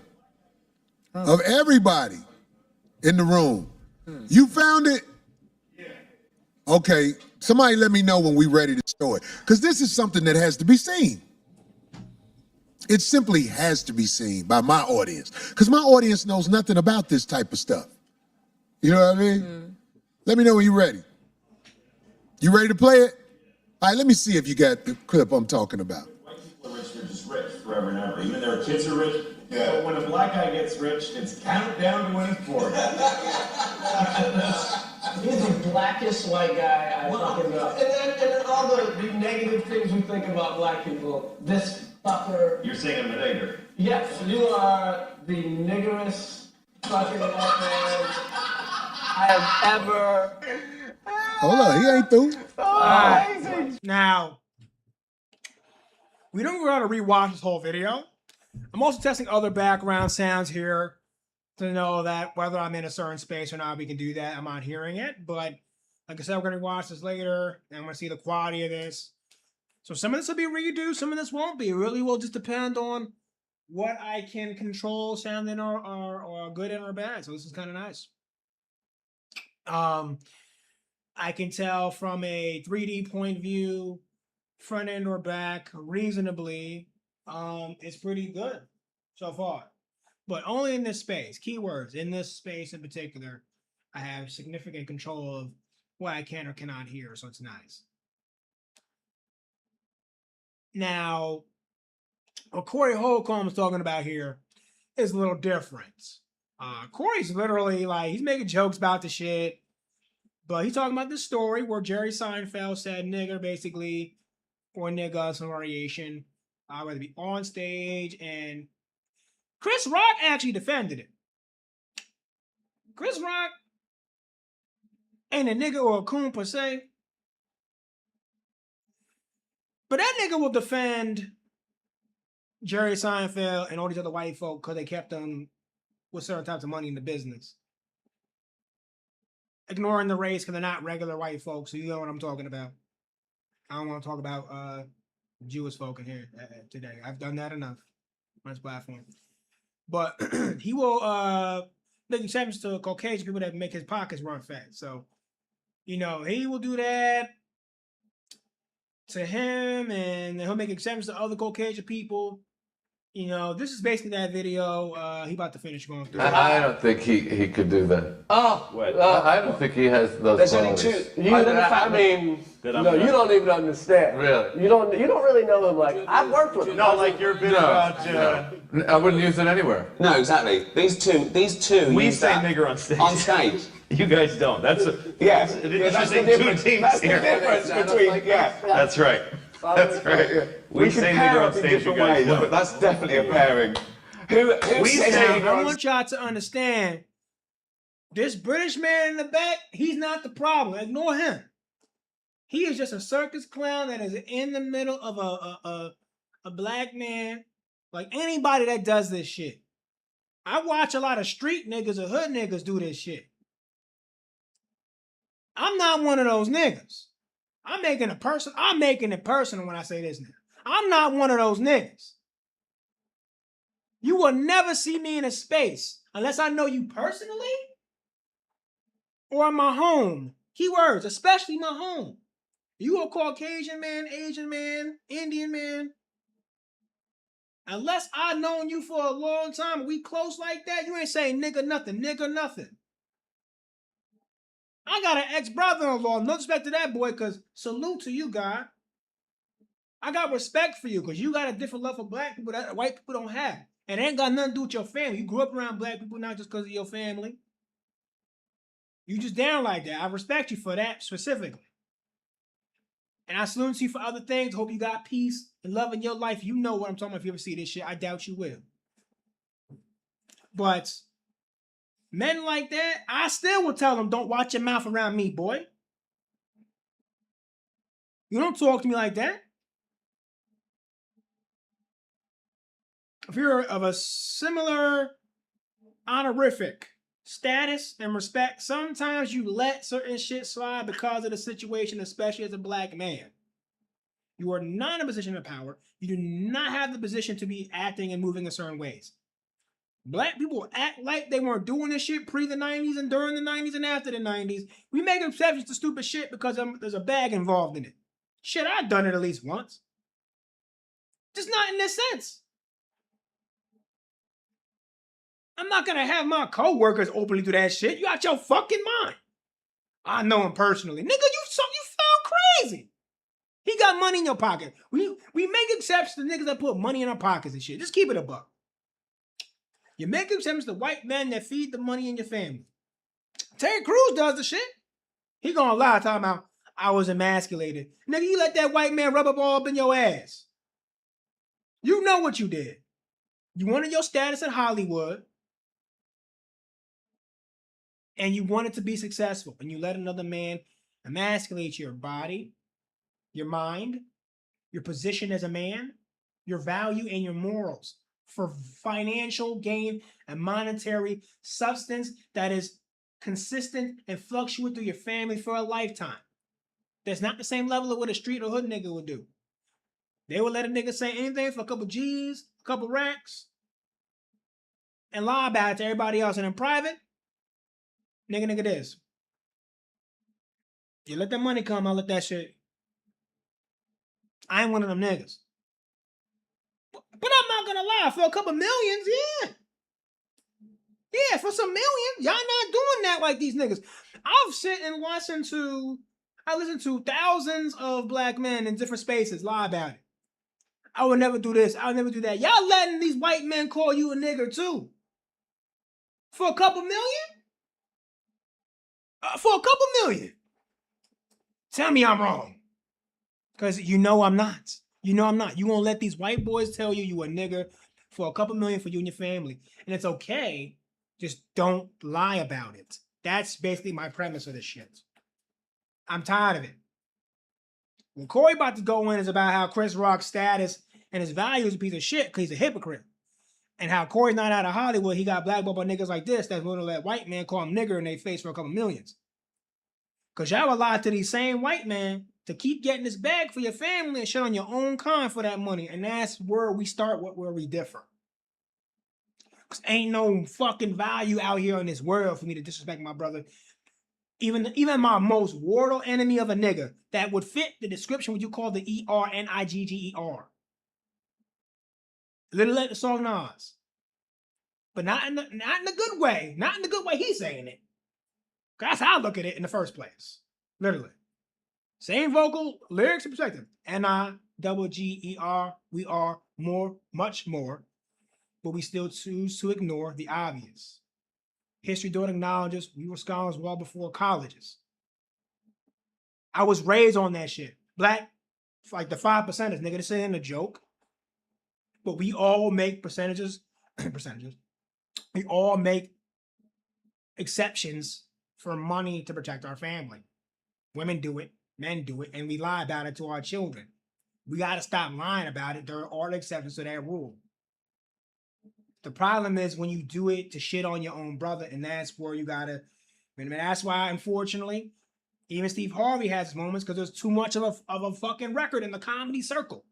[SPEAKER 3] of everybody in the room. You found it? Yeah. Okay, somebody let me know when we're ready to show it. Because this is something that has to be seen. It simply has to be seen by my audience. Because my audience knows nothing about this type of stuff. You know what I mean? Let me know when you're ready. You ready to play it? All right, let me see if you got the clip I'm talking about.
[SPEAKER 6] White people are rich, they're just rich forever and ever. Even their kids are rich.
[SPEAKER 5] Yeah.
[SPEAKER 6] But when a black guy gets rich, it's countdown to when he's poor. He's the blackest white guy I fucking know. And all the negative things we think about black people, this fucker. You're saying I'm a nigger? Yes, you are the niggerest fucking white man I have ever.
[SPEAKER 3] Hold on, he ain't through.
[SPEAKER 1] Now, we don't gotta rewatch this whole video. I'm also testing other background sounds here to know that whether I'm in a certain space or not, we can do that. I'm not hearing it, but like I said, we're gonna watch this later, and I'm gonna see the quality of this. So some of this will be redo, some of this won't be. It really will just depend on what I can control, sounding or good and or bad. So this is kind of nice. I can tell from a 3D point of view, front end or back, reasonably, it's pretty good so far. But only in this space. Keywords, in this space in particular, I have significant control of what I can or cannot hear, so it's nice. Now, what Corey Holcomb is talking about here is a little different. Corey's literally like, he's making jokes about the shit. But he's talking about this story where Jerry Seinfeld said nigger, basically, or nigga, some variation, whether it be on stage. And Chris Rock actually defended it. Chris Rock ain't a nigga or a coon per se. But that nigga will defend Jerry Seinfeld and all these other white folk because they kept them with certain types of money in the business. Ignoring the race because they're not regular white folks, so you know what I'm talking about. I don't want to talk about Jewish folk in here today. I've done that enough on this platform. But he will make exceptions to Caucasian people that make his pockets run fat. So, you know, he will do that to him, and he'll make exceptions to other Caucasian people. You know, this is basically that video. He about to finish going through.
[SPEAKER 7] I don't think he could do that.
[SPEAKER 8] Oh,
[SPEAKER 7] I don't think he has those
[SPEAKER 8] there's only
[SPEAKER 7] qualities.
[SPEAKER 8] two. You don't even understand.
[SPEAKER 7] Really?
[SPEAKER 8] You don't really know him. Like, I've worked with him.
[SPEAKER 6] No, like your bit about.
[SPEAKER 7] I wouldn't use it anywhere.
[SPEAKER 9] No, exactly. These two.
[SPEAKER 6] We
[SPEAKER 9] use
[SPEAKER 6] say
[SPEAKER 9] that
[SPEAKER 6] nigger on stage.
[SPEAKER 9] On stage.
[SPEAKER 6] You guys don't. That's
[SPEAKER 9] Yes.
[SPEAKER 6] that's the difference.
[SPEAKER 9] That's the difference between. Yeah.
[SPEAKER 6] That's right. That's right. We say nigger on stage. You guys don't.
[SPEAKER 9] But that's definitely a pairing. Who
[SPEAKER 6] We
[SPEAKER 9] says
[SPEAKER 6] say-
[SPEAKER 9] nigger
[SPEAKER 1] I
[SPEAKER 9] on
[SPEAKER 1] want y'all to understand, this British man in the back, he's not the problem. Ignore him. He is just a circus clown that is in the middle of a black man, like anybody that does this shit. I watch a lot of street niggas or hood niggas do this shit. I'm not one of those niggas. I'm making it personal when I say this now. I'm not one of those niggas. You will never see me in a space unless I know you personally or in my home. Keywords, especially my home. You a Caucasian man, Asian man, Indian man. Unless I've known you for a long time, we close like that, you ain't saying nigga nothing. I got an ex-brother-in-law, no respect to that boy, because salute to you, God. I got respect for you, because you got a different love for black people that white people don't have. And it ain't got nothing to do with your family. You grew up around black people, not just because of your family. You just down like that. I respect you for that specifically. And I salute you for other things. Hope you got peace and love in your life. You know what I'm talking about if you ever see this shit. I doubt you will. But men like that, I still will tell them, don't watch your mouth around me, boy. You don't talk to me like that. If you're of a similar honorific status and respect, sometimes you let certain shit slide because of the situation, especially as a black man. You are not in a position of power. You do not have the position to be acting and moving in certain ways. Black people act like they weren't doing this shit pre the 90s and during the 90s and after the 90s. We make exceptions to stupid shit because there's a bag involved in it. Shit, I've done it at least once. Just not in this sense. I'm not gonna have my co-workers openly do that shit. You out your fucking mind. I know him personally. Nigga, you sound crazy. He got money in your pocket. We make exceptions to niggas that put money in our pockets and shit. Just keep it a buck. You make exceptions to white men that feed the money in your family. Terry Crews does the shit. He gonna lie talking about I was emasculated. Nigga, you let that white man rub a ball up in your ass. You know what you did. You wanted your status in Hollywood. And you wanted to be successful. And you let another man emasculate your body, your mind, your position as a man, your value, and your morals for financial gain and monetary substance that is consistent and fluctuate through your family for a lifetime. That's not the same level of what a street or hood nigga would do. They would let a nigga say anything for a couple G's, a couple racks, and lie about it to everybody else. And in private, nigga this. You let that money come, I'll let that shit. I ain't one of them niggas. But I'm not gonna lie, for a couple millions, yeah. Yeah, for some millions, y'all not doing that like these niggas. I've sit and listened to thousands of black men in different spaces lie about it. I would never do this, I would never do that. Y'all letting these white men call you a nigger too. For a couple million? For a couple million. Tell me I'm wrong. Because you know I'm not. You know I'm not. You gonna let these white boys tell you a nigger for a couple million for you and your family. And it's okay. Just don't lie about it. That's basically my premise of this shit. I'm tired of it. What Corey about to go in is about how Chris Rock's status and his value is a piece of shit because he's a hypocrite. And how Corey's not out of Hollywood, he got blackballed by niggas like this that's willing to let white men call him nigger in their face for a couple millions. Because y'all will lie to these same white men to keep getting this bag for your family and shit on your own kind for that money. And that's where we start where we differ. Because ain't no fucking value out here in this world for me to disrespect my brother. Even my most mortal enemy of a nigga that would fit the description what you call the ERNIGGER. Little like the song Nas. But not in the good way. Not in the good way he's saying it. That's how I look at it in the first place. Literally. Same vocal, lyrics, and perspective. NIGGER. We are more, much more. But we still choose to ignore the obvious. History don't acknowledge us. We were scholars well before colleges. I was raised on that shit. Black, like the 5%ers, nigga, this ain't a joke. But we all make percentages. We all make exceptions for money to protect our family. Women do it, men do it, and we lie about it to our children. We got to stop lying about it. There are exceptions to that rule. The problem is when you do it to shit on your own brother, and that's where you got to, and that's why, unfortunately, even Steve Harvey has his moments because there's too much of a fucking record in the comedy circle.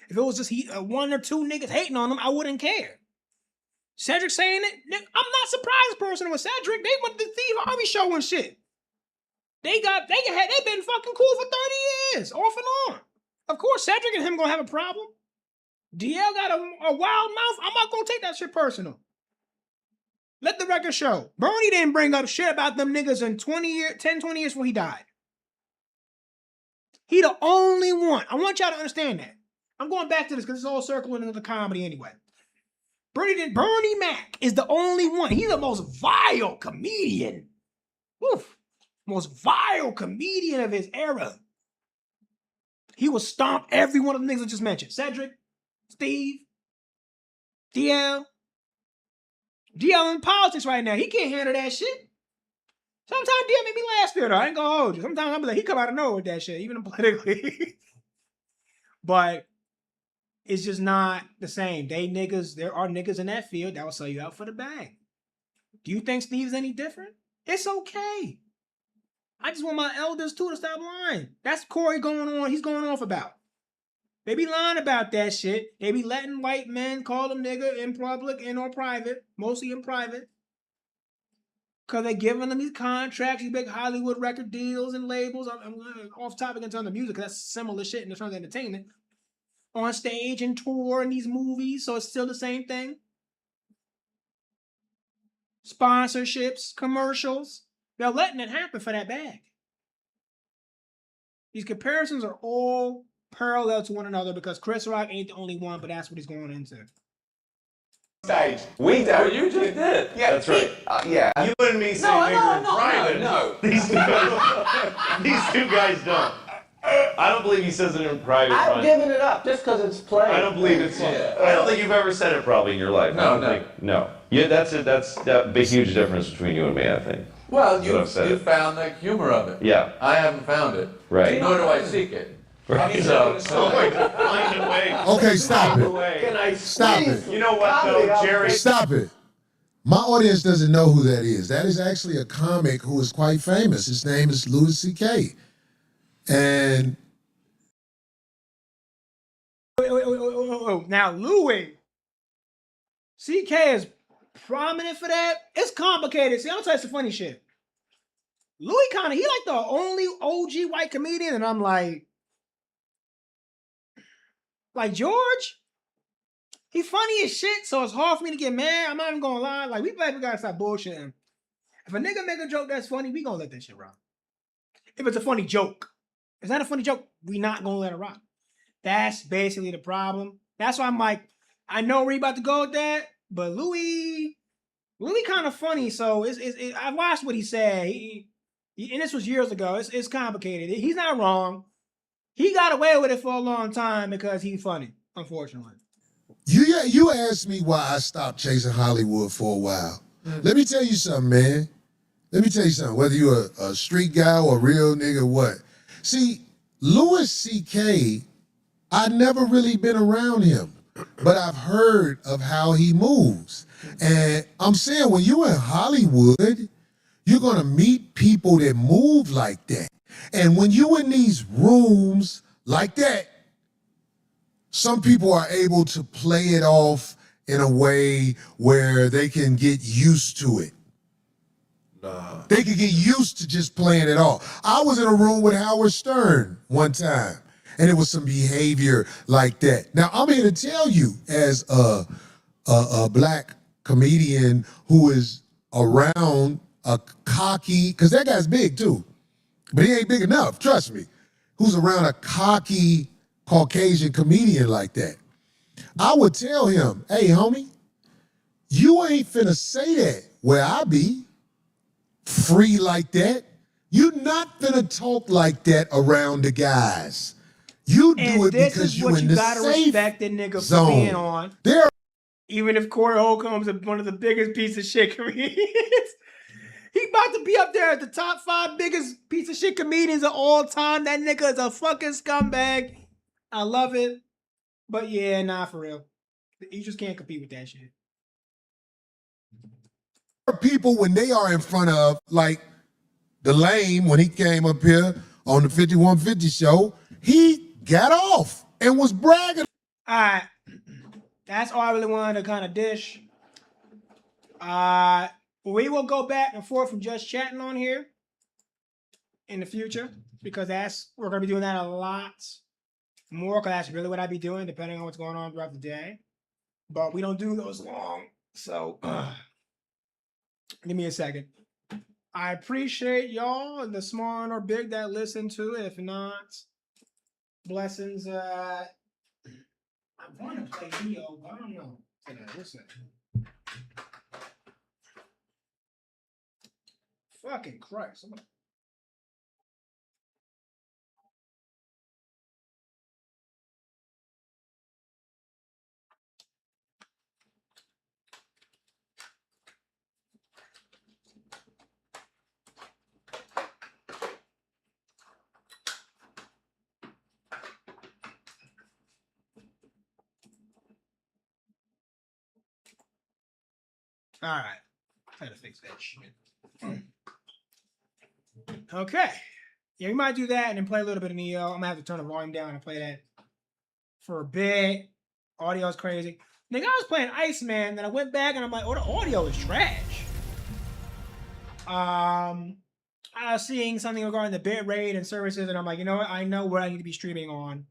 [SPEAKER 1] If it was just one or two niggas hating on him, I wouldn't care. Cedric saying it, I'm not surprised personally with Cedric. They went to the Steve Harvey show and shit. They've been fucking cool for 30 years, off and on. Of course, Cedric and him gonna have a problem. DL got a wild mouth. I'm not gonna take that shit personal. Let the record show. Bernie didn't bring up shit about them niggas in 20 years before he died. He the only one. I want y'all to understand that. I'm going back to this because it's all circling into the comedy anyway. Bernie Mac is the only one. He's the most vile comedian. Woof. Most vile comedian of his era. He will stomp every one of the niggas I just mentioned. Cedric, Steve, DL. DL in politics right now. He can't handle that shit. Sometimes DL make me laugh still though. I ain't gonna hold you. Sometimes I'm like, he come out of nowhere with that shit, even politically. But it's just not the same. There are niggas in that field that will sell you out for the bag. Do you think Steve's any different? It's okay. I just want my elders too to stop lying. That's Corey going on. He's going off about. They be lying about that shit. They be letting white men call them nigga in public and or private, mostly in private. Because they giving them these contracts, these big Hollywood record deals and labels. I'm off topic in terms of music, because that's similar shit in terms of entertainment. On stage and tour in these movies, so it's still the same thing. Sponsorships, commercials. They're letting it happen for that bag. These comparisons are all parallel to one another because Chris Rock ain't the only one, but that's what he's going into.
[SPEAKER 9] Stage. We don't.
[SPEAKER 7] You just did.
[SPEAKER 9] Yeah,
[SPEAKER 5] That's right.
[SPEAKER 9] Yeah.
[SPEAKER 5] You and me say nigger in private.
[SPEAKER 9] No.
[SPEAKER 5] These two guys don't. I don't believe he says it in private.
[SPEAKER 8] I've given it up just because it's playing.
[SPEAKER 5] I don't believe it's. I don't think you've ever said it probably in your life. No. Yeah, that's a big huge difference between you and me, I think.
[SPEAKER 7] Well, you
[SPEAKER 5] That's what I've said.
[SPEAKER 7] found the humor of it.
[SPEAKER 5] Yeah.
[SPEAKER 7] I haven't found it.
[SPEAKER 5] Right.
[SPEAKER 7] Nor do I seek it.
[SPEAKER 5] Right. So, find a way.
[SPEAKER 3] Okay, stop
[SPEAKER 5] Find a
[SPEAKER 3] it.
[SPEAKER 5] way.
[SPEAKER 8] Can I
[SPEAKER 3] Stop
[SPEAKER 8] squeeze
[SPEAKER 3] it.
[SPEAKER 5] You know what though, Jerry?
[SPEAKER 3] Stop it. My audience doesn't know who that is. That is actually a comic who is quite famous. His name is Louis C.K. And
[SPEAKER 1] Wait. Now, Louis C.K. is prominent for that. It's complicated. See, I'll tell you some funny shit. Louis he like the only OG white comedian, and I'm like George, he funny as shit, so it's hard for me to get mad. I'm not even gonna lie. Like, we gotta stop bullshitting. If a nigga make a joke that's funny, we gonna let that shit rock. If it's a funny joke. It's not a funny joke, we not gonna let it rock. That's basically the problem. That's why I'm like, I know where you about to go with that, but Louis kind of funny, so I watched what he said. He and this was years ago. It's complicated. He's not wrong. He got away with it for a long time because he's funny, unfortunately.
[SPEAKER 3] you asked me why I stopped chasing Hollywood for a while. Let me tell you something, man. Let me tell you something. Whether you're a street guy or a real nigga, what? See, Louis C.K., I've never really been around him, but I've heard of how he moves. And I'm saying when you're in Hollywood, you're going to meet people that move like that. And when you're in these rooms like that, some people are able to play it off in a way where they can get used to it. They can get used to just playing it off. I was in a room with Howard Stern one time, and it was some behavior like that. Now, I'm here to tell you, as a black comedian who is around a cocky, because that guy's big too, but he ain't big enough, trust me, who's around a cocky Caucasian comedian like that. I would tell him, hey, homie, you ain't finna say that where I be, free like that. You not finna talk like that around the guys. You do it because you in the safe zone.
[SPEAKER 1] This is what you gotta respect the nigga for being on. Even if Corey Holcomb's one of the biggest piece of shit comedians, he about to be up there at the top 5 biggest piece of shit comedians of all time. That nigga is a fucking scumbag. I love it. But yeah, nah, for real. You just can't compete with that shit.
[SPEAKER 3] People, when they are in front of, like, the Lame, when he came up here on the 5150 show, he got off and was bragging.
[SPEAKER 1] All right. That's all I really wanted to kind of dish. We will go back and forth from just chatting on here in the future, because we're going to be doing that a lot more, because that's really what I be doing depending on what's going on throughout the day. But we don't do those long. So give me a second. I appreciate y'all, the small or big that listen to it. If not, blessings. I want to play Neo, but I don't know. Listen. Fucking Christ. All right. I gotta fix that shit. Okay. Yeah, we might do that and then play a little bit of Neo. I'm gonna have to turn the volume down and play that for a bit. Audio's crazy. Nigga, I was playing Iceman, then I went back and I'm like, oh, the audio is trash. I was seeing something regarding the bit rate and services, and I'm like, you know what? I know what I need to be streaming on.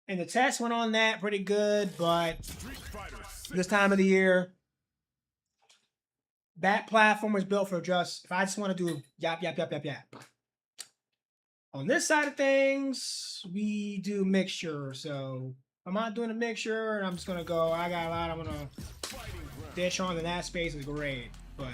[SPEAKER 1] And the test went on that pretty good, but this time of the year, that platform was built for just, if I just want to do yap, yap, yap, yap, yap. On this side of things, we do mixture. So I'm not doing a mixture, and I'm just going to go, I got a lot I'm going to dish on, and that space is great. But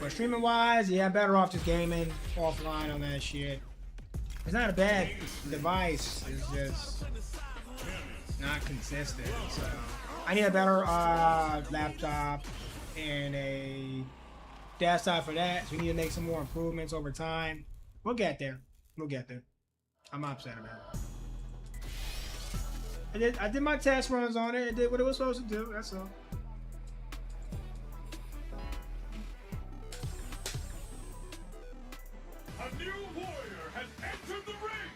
[SPEAKER 1] streaming wise, yeah, better off just gaming offline on that shit. It's not a bad device, it's just not consistent. So I need a better laptop and a desktop for that. So we need to make some more improvements over time. We'll get there. We'll get there. I'm not upset about it. I did my test runs on it. It did what it was supposed to do. That's all.
[SPEAKER 10] A new warrior has entered the ring!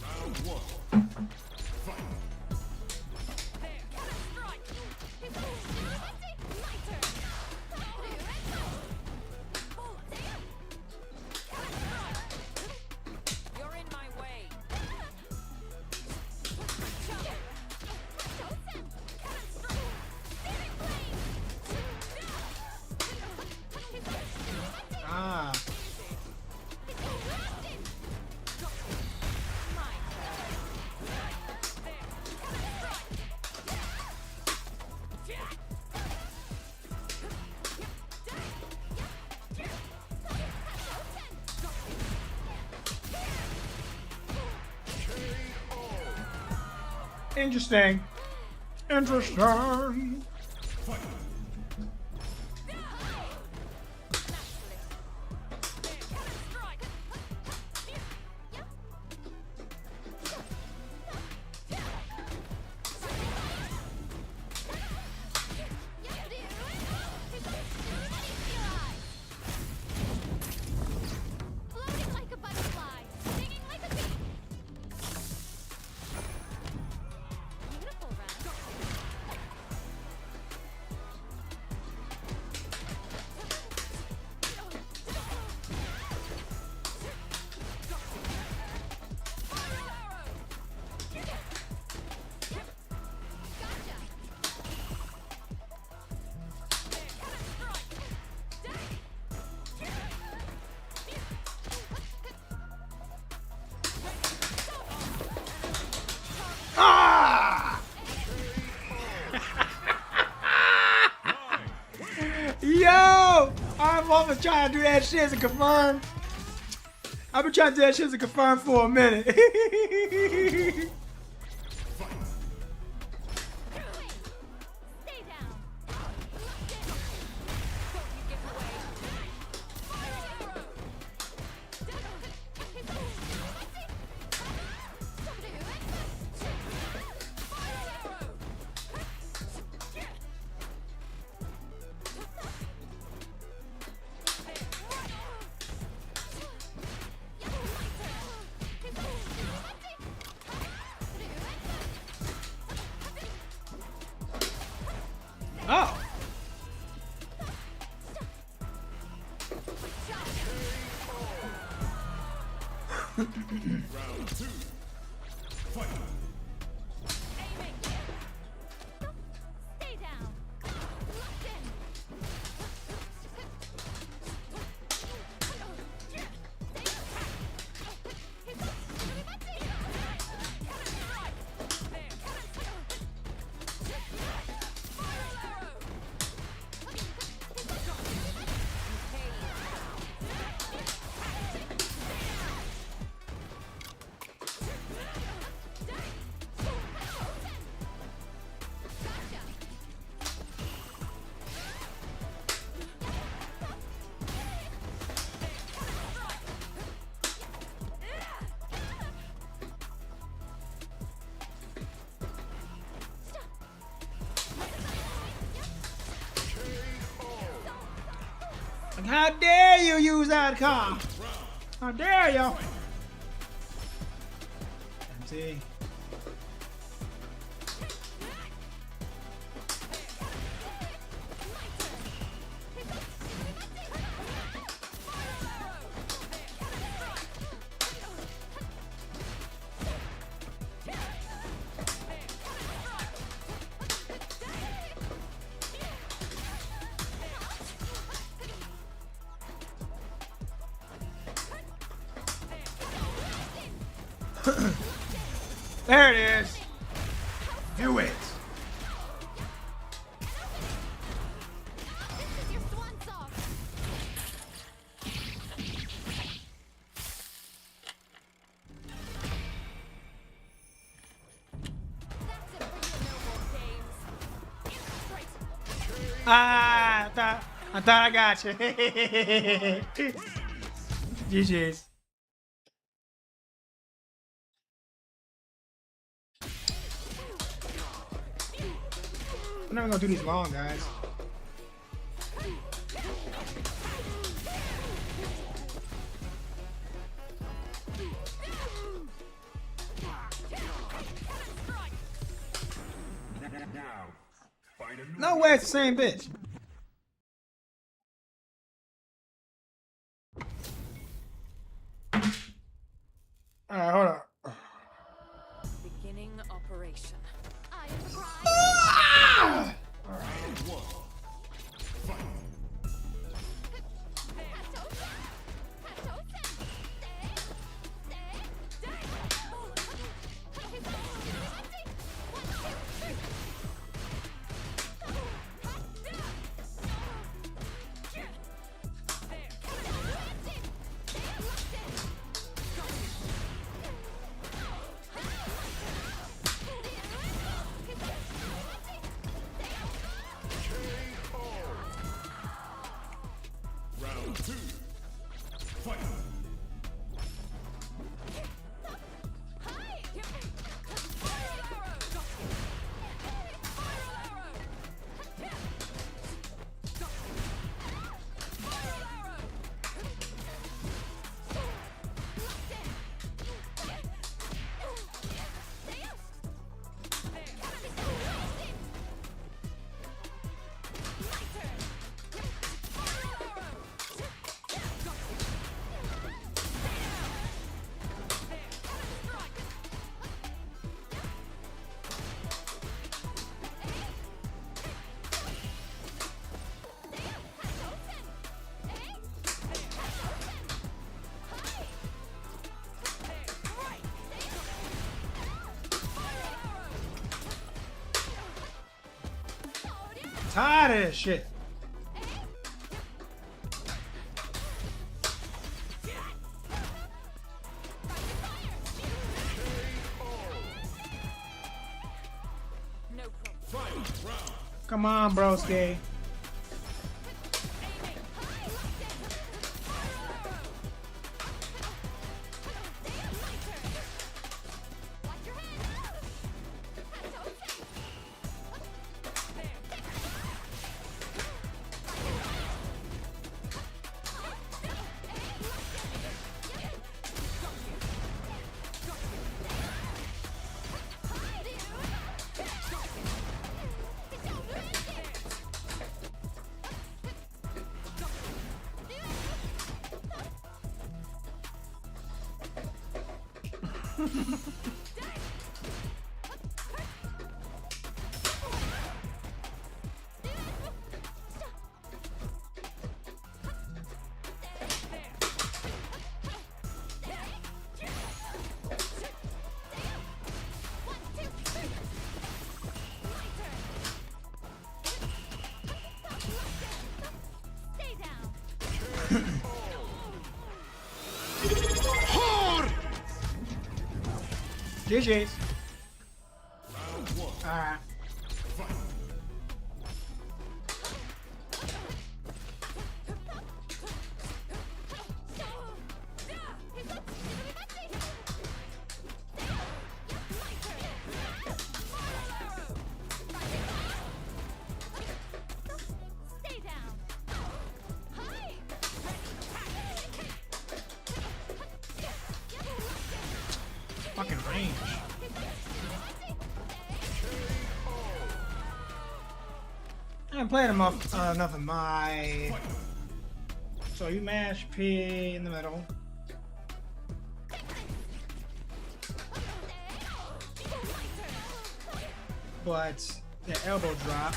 [SPEAKER 10] Round one. Fight!
[SPEAKER 1] Interesting. Interesting. Yo! I'm always trying to do that shit as a confirm. I've been trying to do that shit as a confirm for a minute. Oh.
[SPEAKER 10] Round two. Fight!
[SPEAKER 11] Stay down. Locked in.
[SPEAKER 1] Like, how dare you use that car? How dare you? See. There it is. Do it. Ah, I thought I got you. GG's. I'm not gonna do these long, guys. No way, it's the same bitch. All right, hold on.
[SPEAKER 11] Beginning operation. I am
[SPEAKER 1] Ah!
[SPEAKER 10] Round 2. Fight.
[SPEAKER 1] Tired of this shit. Come on, broski. GG's. Alright. range. I haven't played enough of my. So you mash P in the middle. But the elbow drop.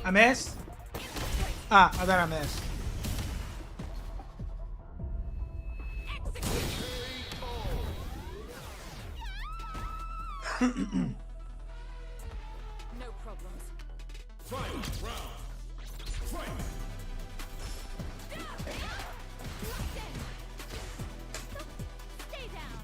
[SPEAKER 1] I missed? Ah, I thought I missed.
[SPEAKER 11] No problems.
[SPEAKER 10] Final round. Fight.
[SPEAKER 11] Stay down.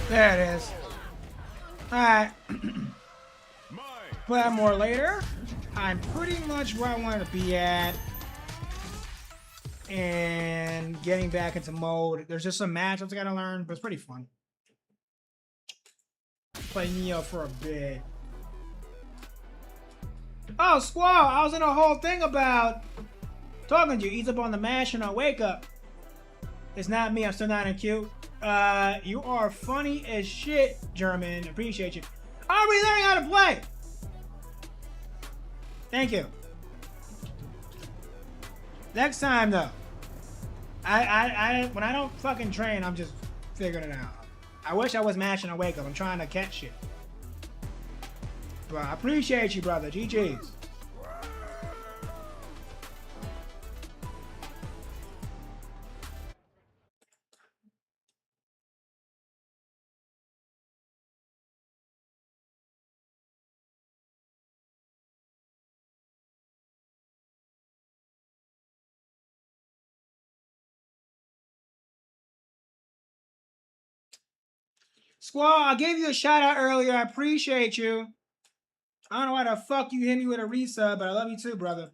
[SPEAKER 1] There it is. Alright. Play more later. I'm pretty much where I wanted to be at. And getting back into mode. There's just some matchups I gotta learn, but it's pretty fun. Play Neo for a bit. Oh, Squall! I was in a whole thing about talking to you. Ease up on the mash and I'll wake up. It's not me. I'm still not in queue. You are funny as shit, German. Appreciate you. Are we learning how to play? Thank you. Next time, though. When I don't fucking train, I'm just figuring it out. I wish I was mashing a wake up. I'm trying to catch shit. But I appreciate you, brother. GG's. Squall, I gave you a shout out earlier. I appreciate you. I don't know why the fuck you hit me with a resub, but I love you too, brother.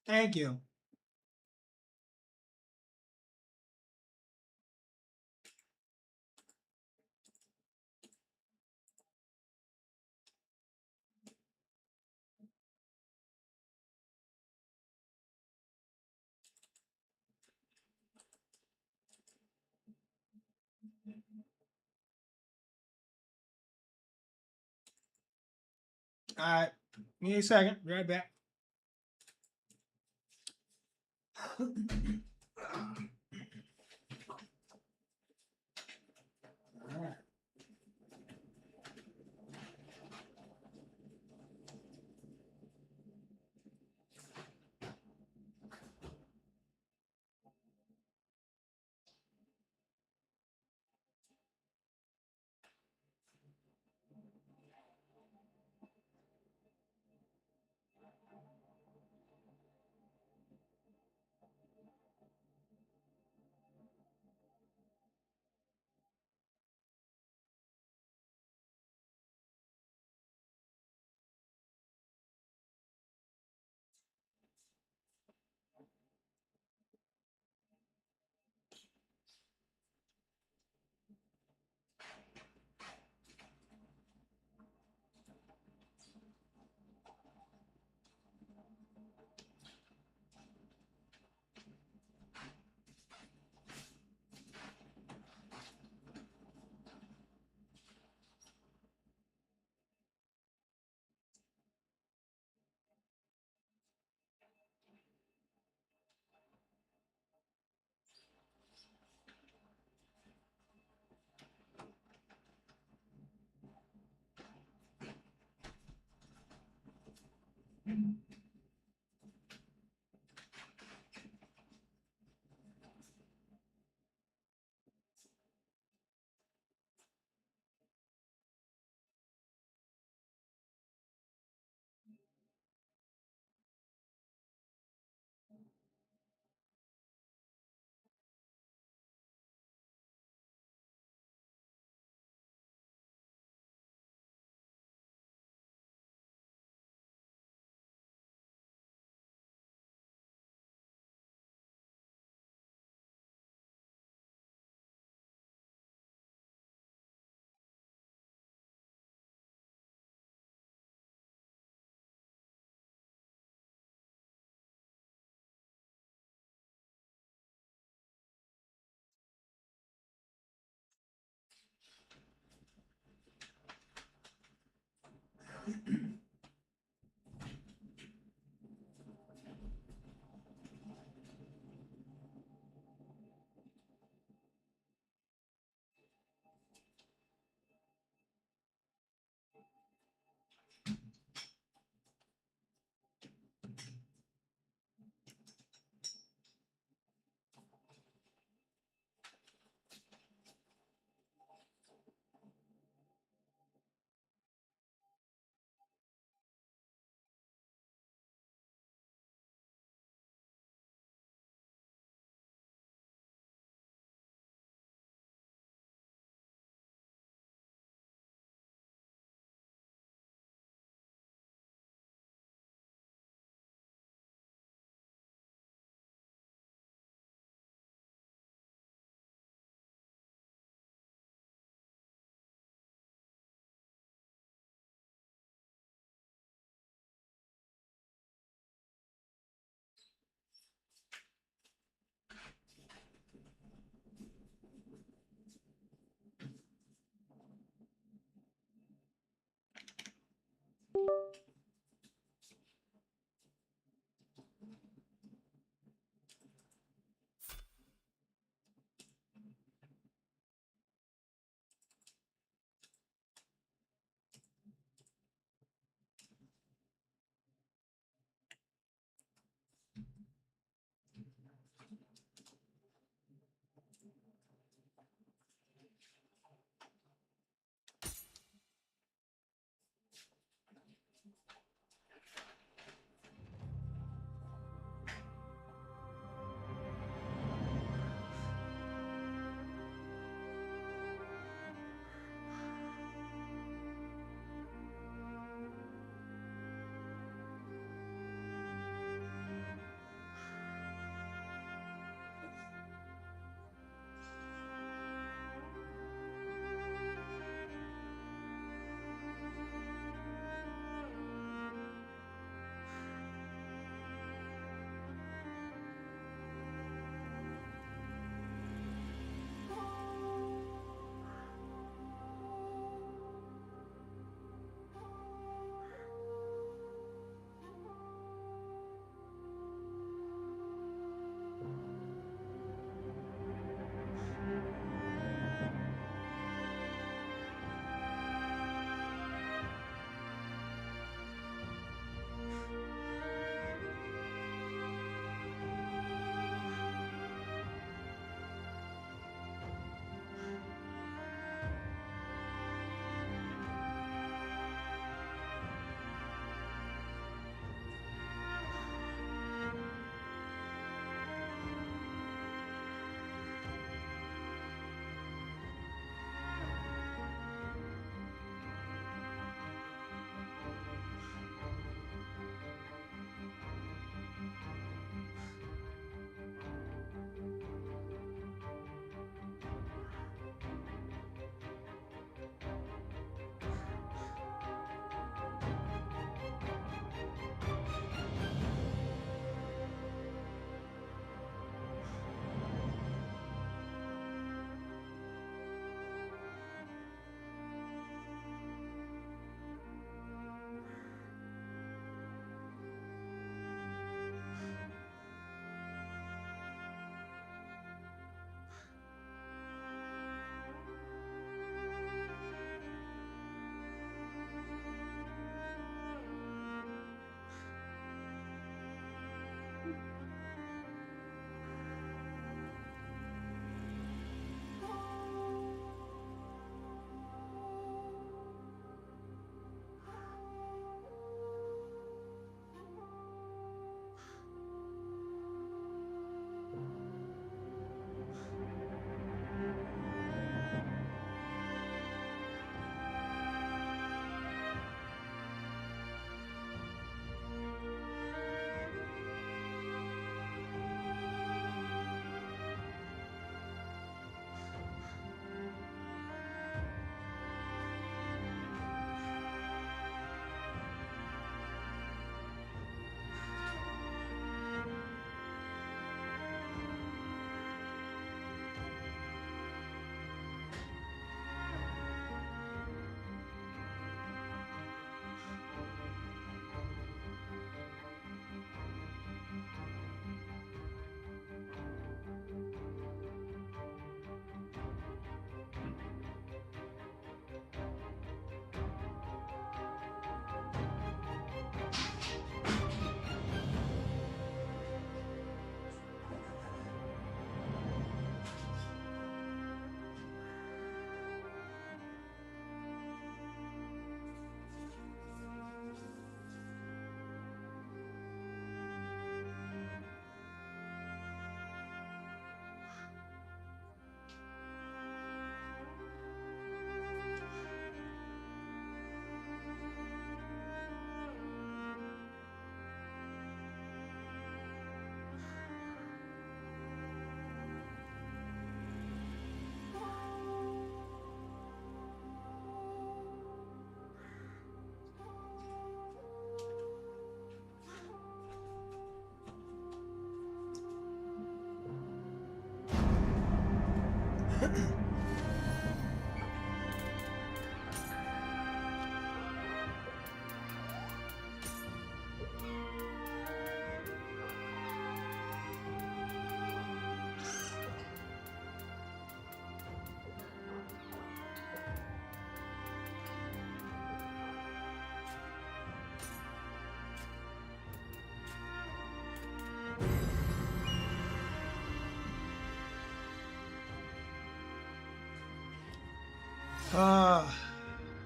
[SPEAKER 1] Thank you. All right. Give me a second. Be right back. All right.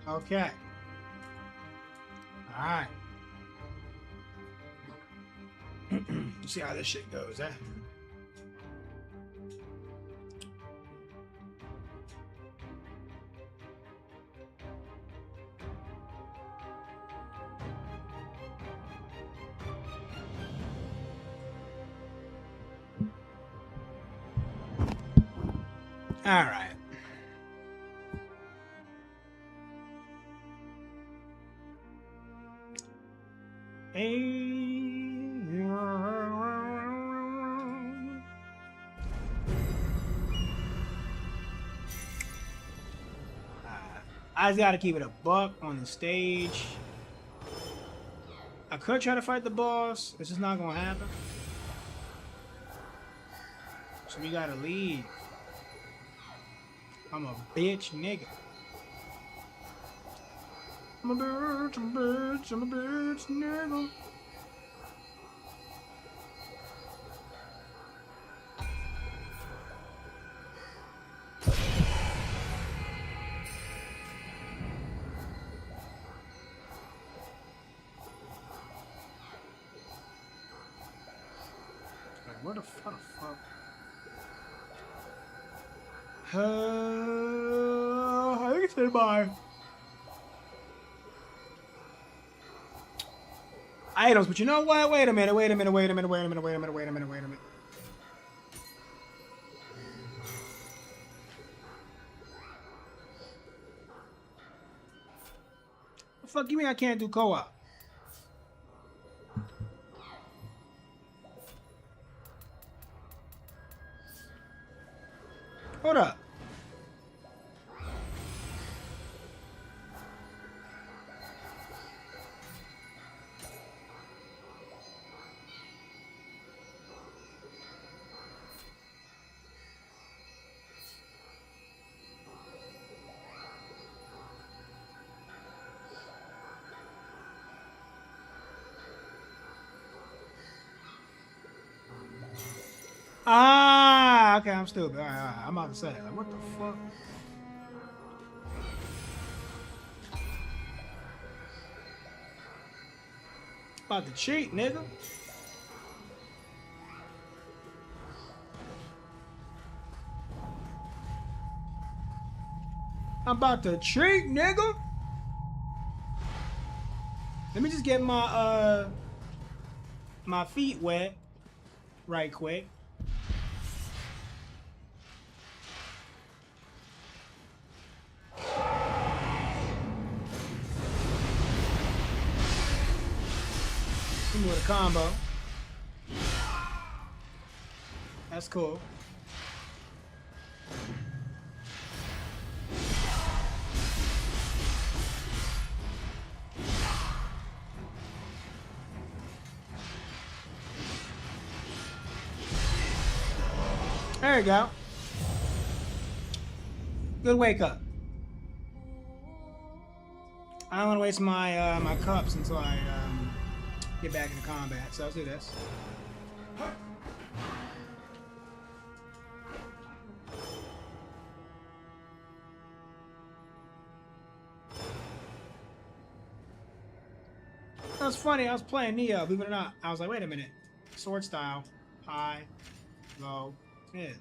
[SPEAKER 1] Okay. All right. Let's see how this shit goes, eh? All right. I just gotta keep it a buck on the stage. I could try to fight the boss. It's just not gonna happen. So we gotta leave. I'm a bitch nigga. I'm a bitch, I'm a bitch, I'm a bitch nigga. Like, where the fuck? I think it's nearby. Items, but you know what? Wait a minute. What the fuck you mean I can't do co-op? Hold up. Ah, okay, I'm stupid. All right. I'm about to say, like, what the fuck? About to cheat, nigga. I'm about to cheat, nigga. Let me just get my my feet wet right quick. With a combo. That's cool. There you go. Good wake up. I don't want to waste my my cups until I get back into combat, so let's do this. That's funny, I was playing Neo, believe it or not. I was like, wait a minute. Sword style. High, low, mid.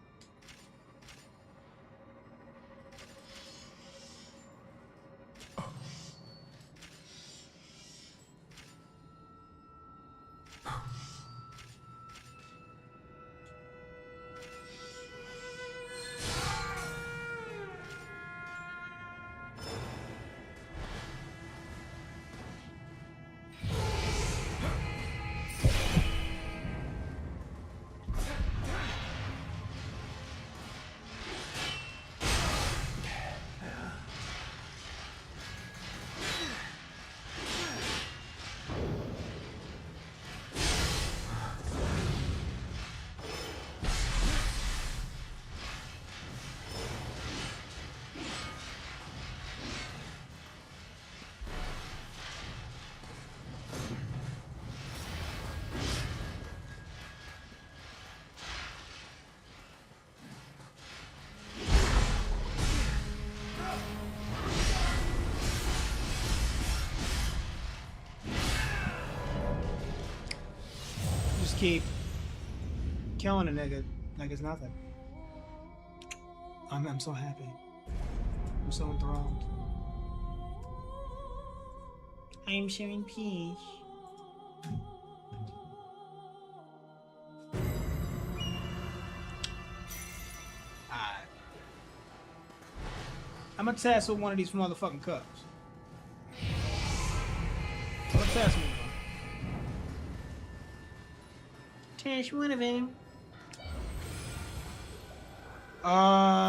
[SPEAKER 1] just keep killing a nigga like it's nothing. I'm so happy. I'm so enthralled. I'm sharing peace. Alright. I'm gonna test with one of these motherfucking cups. I'm gonna test one. Test one of them. Oh.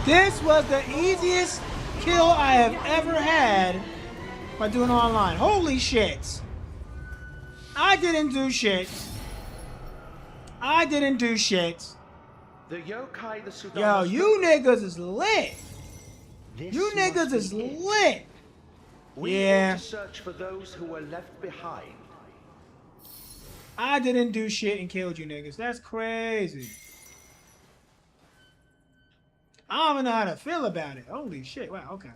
[SPEAKER 1] This was the easiest kill I have ever had by doing online. Holy shit. I didn't do shit. I didn't do shit.
[SPEAKER 12] The yokai, the Sudama
[SPEAKER 1] Yo, you niggas is lit. You niggas is lit.
[SPEAKER 12] We
[SPEAKER 1] Yeah.
[SPEAKER 12] need to search for those who were left behind.
[SPEAKER 1] I didn't do shit and killed you niggas. That's crazy. I don't even know how to feel about it. Holy shit. Wow, okay.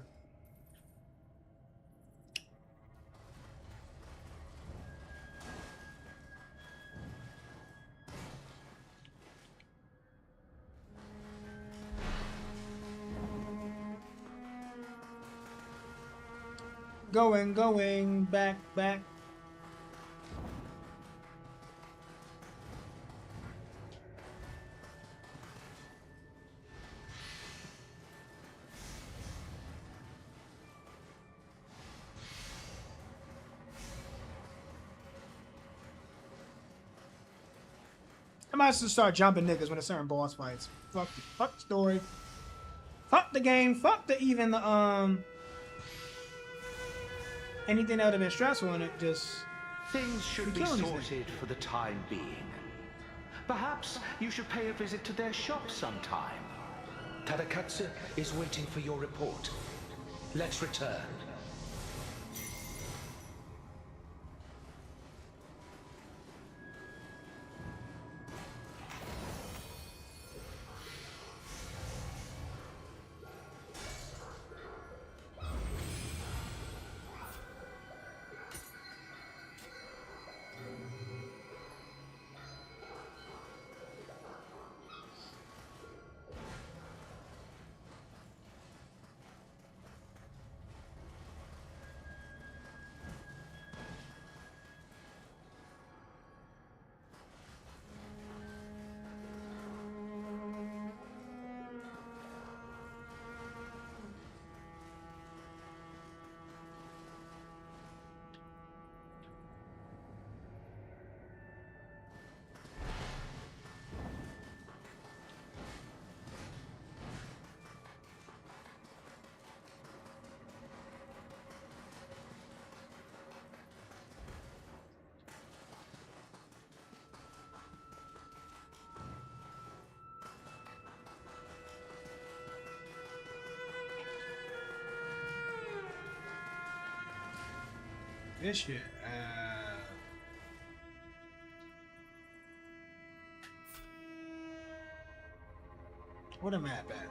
[SPEAKER 1] Going, back. I might just start jumping niggas when it's certain boss fights. Fuck the story. Fuck the game. Fuck the anything that would have been stressful in it. Just
[SPEAKER 12] Things should be sorted for the time being. Perhaps you should pay a visit to their shop sometime. Tadakatsu is waiting for your report. Let's return.
[SPEAKER 1] This shit. What a map at?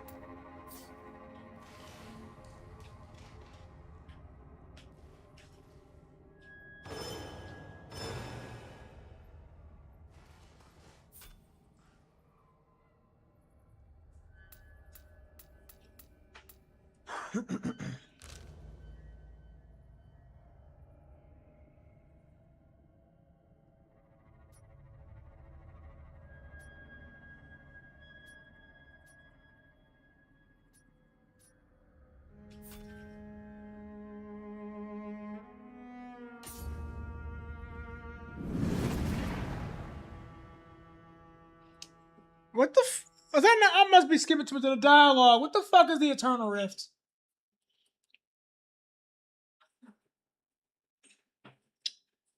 [SPEAKER 1] What the is that not, I must be skipping to the dialogue. What the fuck is the Eternal Rift?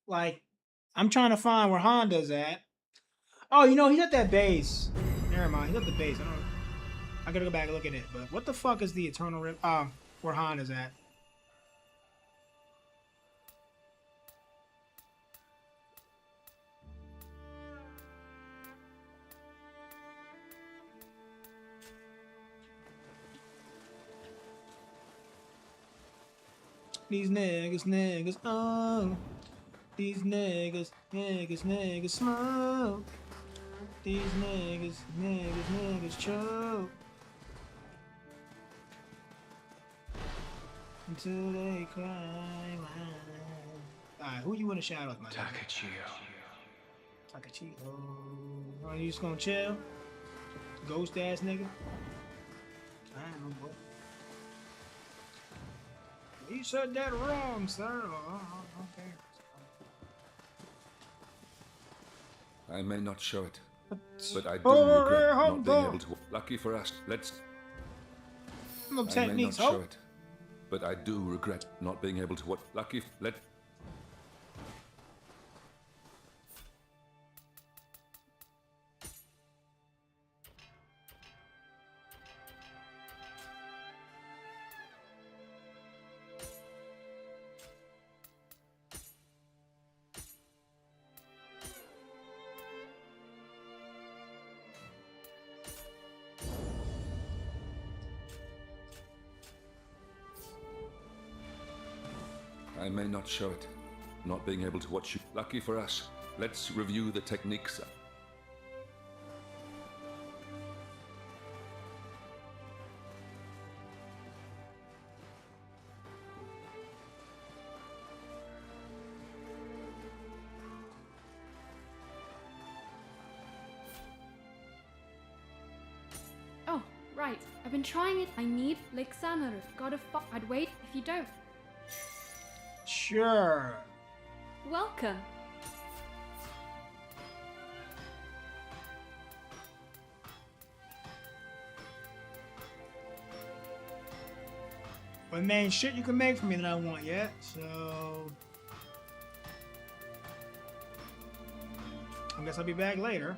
[SPEAKER 1] Like, I'm trying to find where Honda's at. Oh, you know, he's at that base. Never mind, he's at the base. I gotta go back and look at it. But what the fuck is the Eternal Rift? Where Honda's at? These niggas, oh. These niggas smoke. These niggas choke. Until they cry. Alright, who you want to shout out, my nigga? Takachio. Oh, you just gonna chill? Ghost ass nigga? Alright, my boy. You said that wrong, sir. Oh, okay.
[SPEAKER 13] I may not show it, but I do regret not being able to. Lucky for us, let's.
[SPEAKER 1] No
[SPEAKER 13] I may not show it, but I do regret not being able to. What? Lucky, let. I may not show it, not being able to watch you. Lucky for us, let's review the techniques.
[SPEAKER 11] Oh, right. I've been trying it. I need Lixamer. Gotta I'd wait if you don't.
[SPEAKER 1] Sure.
[SPEAKER 11] Welcome.
[SPEAKER 1] But man, shit you can make for me that I want yet, so I guess I'll be back later.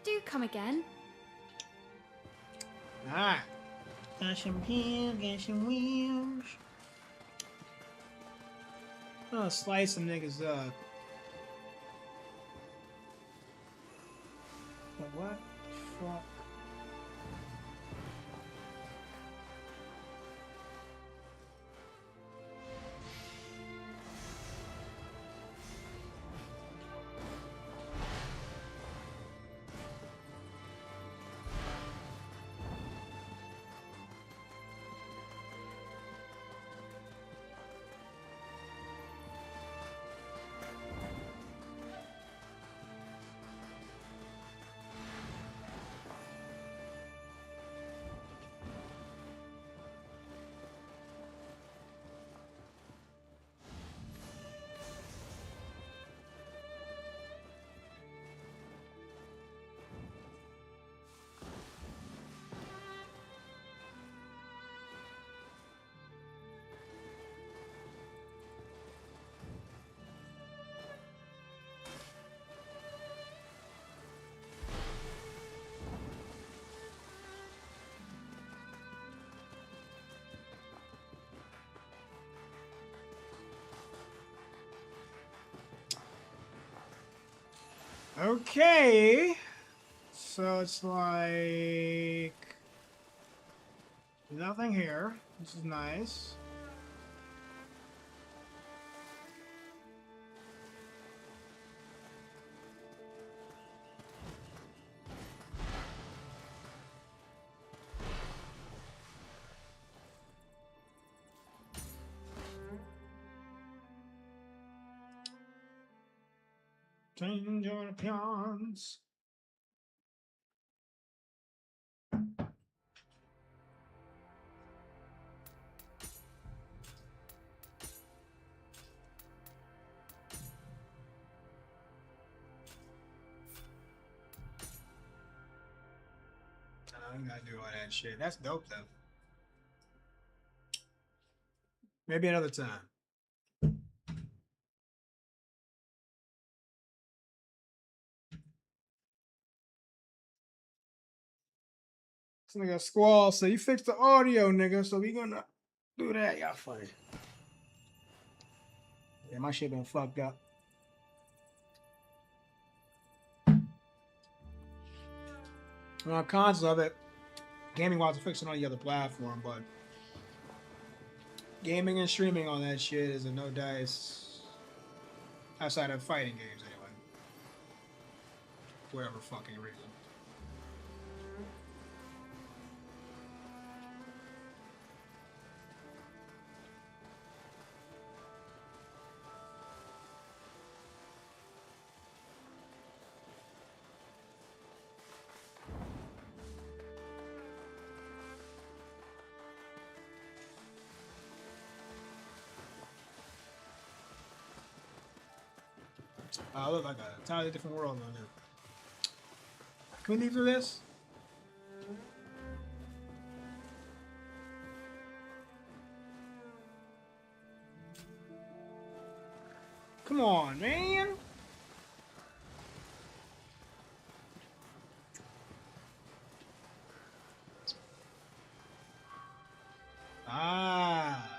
[SPEAKER 11] Do come again.
[SPEAKER 1] Alright. Got some pins, got some wheels. I'm gonna slice some niggas up. But what the fuck? Okay. So it's like nothing here. This is nice. Change your pawns. I gotta do all that shit. That's dope though. Maybe another time. This nigga Squall said you fixed the audio, nigga, so we gonna do that. Y'all funny. Yeah, my shit been fucked up. Cons of it. Gaming wise, fixing on the other platform, but gaming and streaming on that shit is a no dice outside of fighting games anyway. For whatever fucking reason. I look like a entirely different world on there. Can we leave through this? Come on, man. Ah.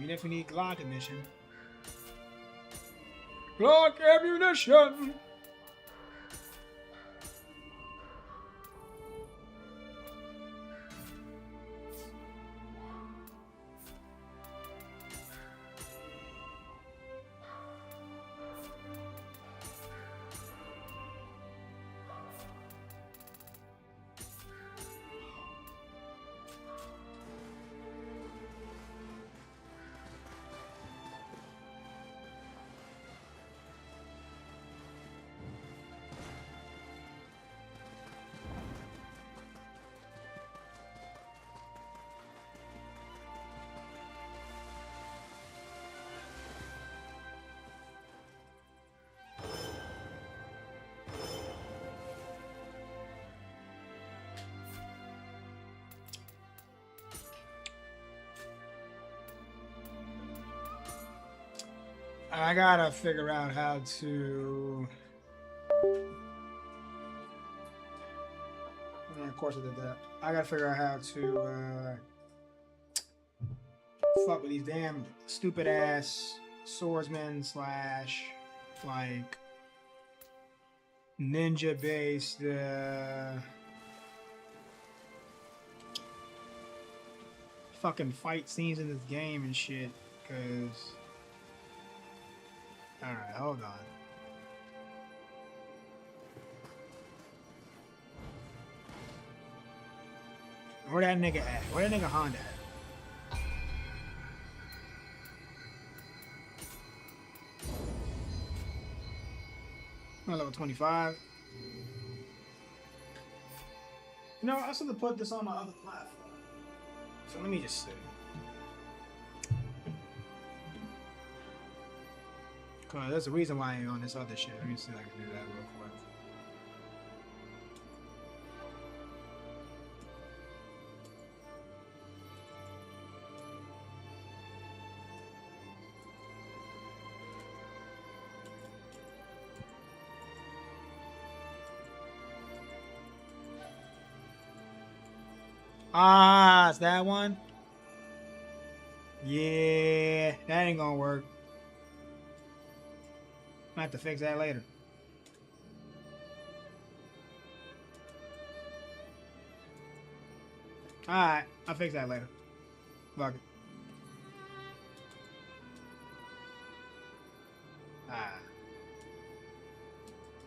[SPEAKER 1] We definitely need Glock ammunition. Glock ammunition! I gotta figure out how to. Of course I did that. I gotta figure out how to fuck with these damn stupid ass swordsmen slash like ninja based fucking fight scenes in this game and shit. Cause all right, hold on. Where that nigga at? Where that nigga Honda at? I'm level 25. You know, I should have put this on my other platform. So let me just see. Cause there's a reason why I ain't on this other shit. Let me see if I can do that real quick. Ah, it's that one. Yeah, that ain't gonna work. I have to fix that later. Alright, I'll fix that later. Fuck it.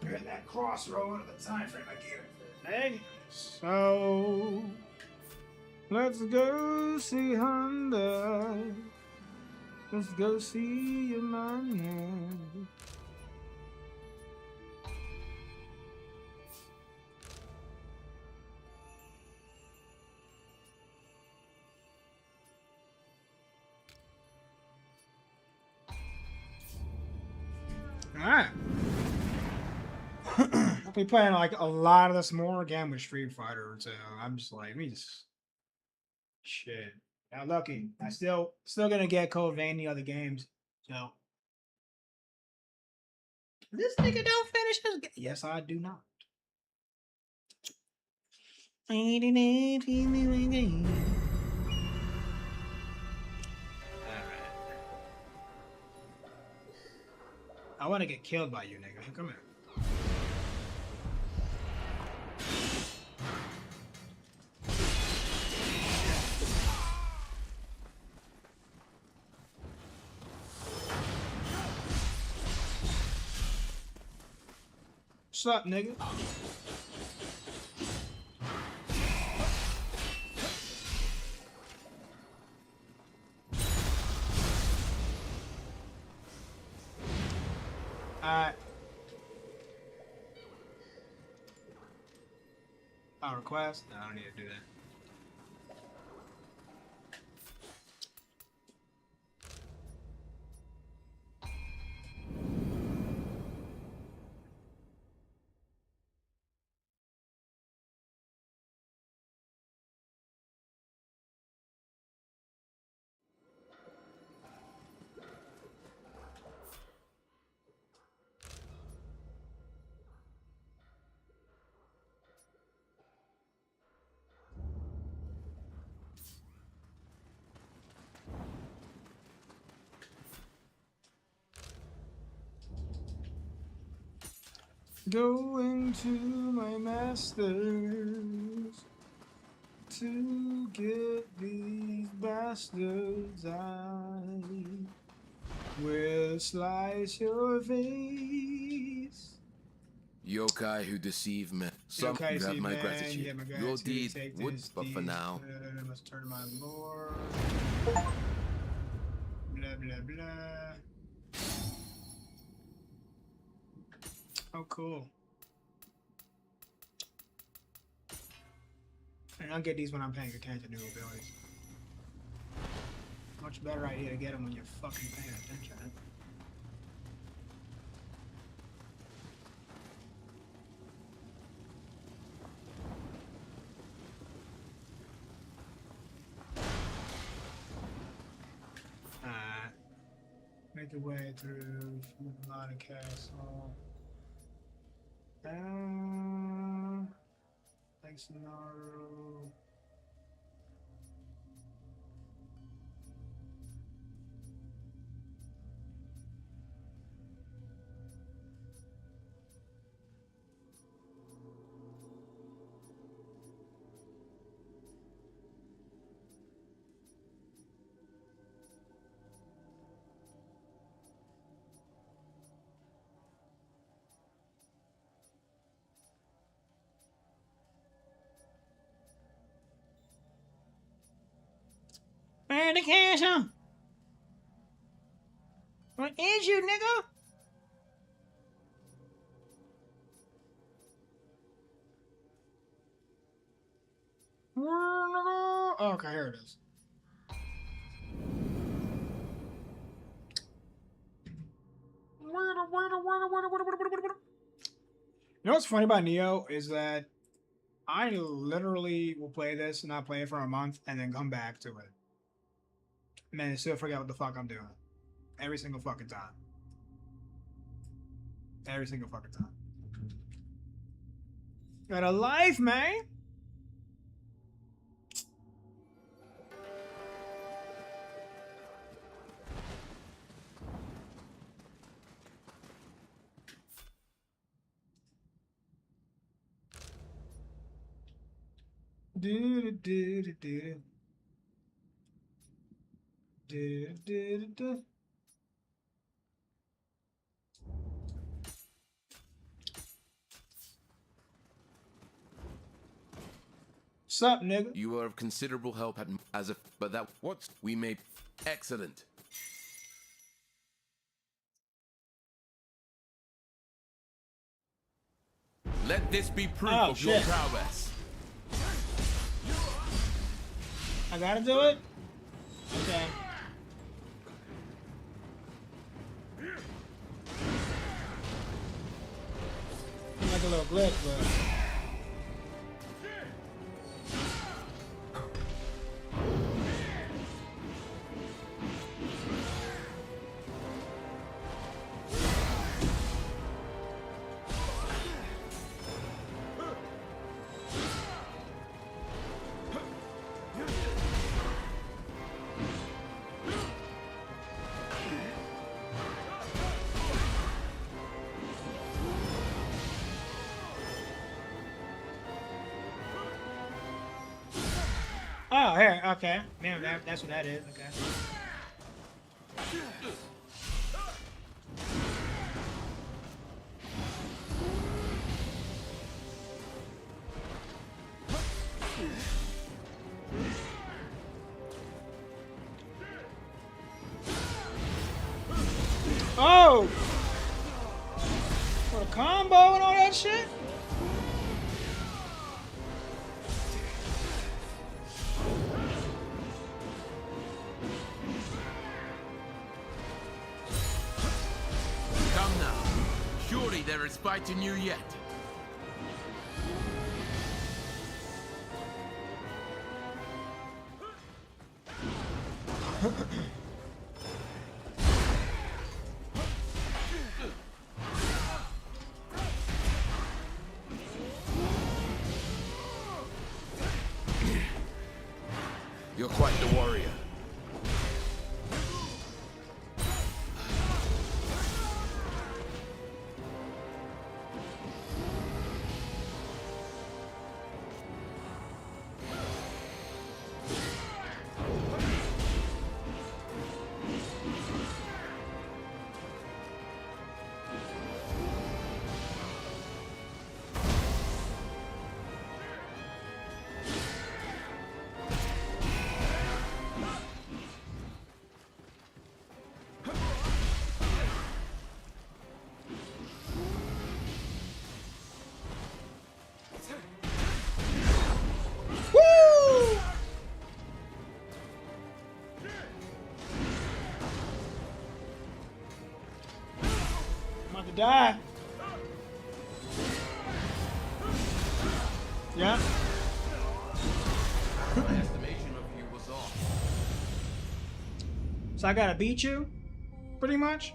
[SPEAKER 1] We're at that crossroad of the time frame I gave it. Hey, so let's go see Honda. Let's go see your man. Alright. I'll be playing like a lot of this more again with Street Fighter, so I'm just like, me just shit. Now lucky. I still gonna get Code Vein the other games. So this nigga don't finish his game. Yes, I do not. I want to get killed by you, nigga. Come here. What's up, nigga? I'll request? No, I don't need to do that. Going to my masters to get these bastards. I will slice your face.
[SPEAKER 14] Yokai who deceive men. Some
[SPEAKER 1] Yokai
[SPEAKER 14] you have my
[SPEAKER 1] man,
[SPEAKER 14] gratitude.
[SPEAKER 1] you have my
[SPEAKER 14] Your
[SPEAKER 1] gratitude.
[SPEAKER 14] deed
[SPEAKER 1] Take
[SPEAKER 14] would,
[SPEAKER 1] this
[SPEAKER 14] but for
[SPEAKER 1] deed.
[SPEAKER 14] now.
[SPEAKER 1] Let's turn to my lord. Blah blah blah. Oh, cool. And I'll get these when I'm paying attention to abilities. Much better idea to get them when you're fucking paying attention. Make your way through a lot of castle. Thanks, Naru. Where the castle? What is you, nigga? Where, nigga? Oh, okay, here it is. You know what's funny about Neo is that I literally will play this and not play it for a month and then come back to it. And then still forget what the fuck I'm doing. Every single fucking time. Every single fucking time. Got a life, man. Do do do do do do do. What's up, nigga?
[SPEAKER 14] You are of considerable help but that what's we may excellent. Let this be proof of your prowess.
[SPEAKER 1] I gotta do it? Okay. Like a little glitch, but... Oh, here, okay. Man, that's what that is, okay. Oh! For the combo and all that shit?
[SPEAKER 14] Come now. Surely there is fight in you yet. You're quite the warrior. Die. Yeah. My estimation of you was off.
[SPEAKER 1] So I gotta beat you, pretty much.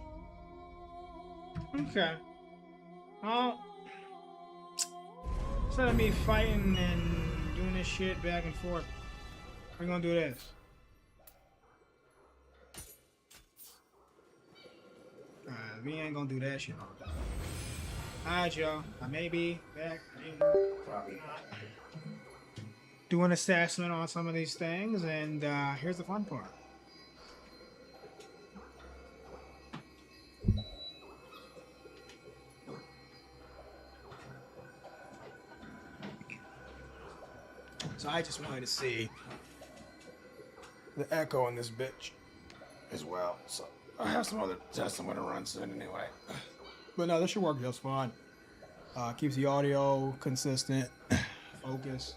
[SPEAKER 1] Okay. Well, instead of me fighting and doing this shit back and forth, we're gonna do this. We ain't gonna do that shit. Alright, y'all. I may be back. Probably not. Do an assessment on some of these things, and here's the fun part. So I just wanted to see the echo in this bitch as well. So I have some other tests I'm gonna run soon anyway. But no, this should work just fine. Keeps the audio consistent, focus.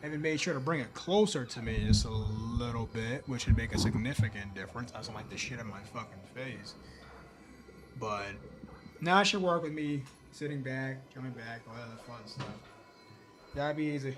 [SPEAKER 1] I even made sure to bring it closer to me just a little bit, which would make a significant difference. I don't like the shit in my fucking face. But now it should work with me sitting back, jumping back, all that other fun stuff. That'd be easy.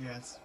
[SPEAKER 1] Yes.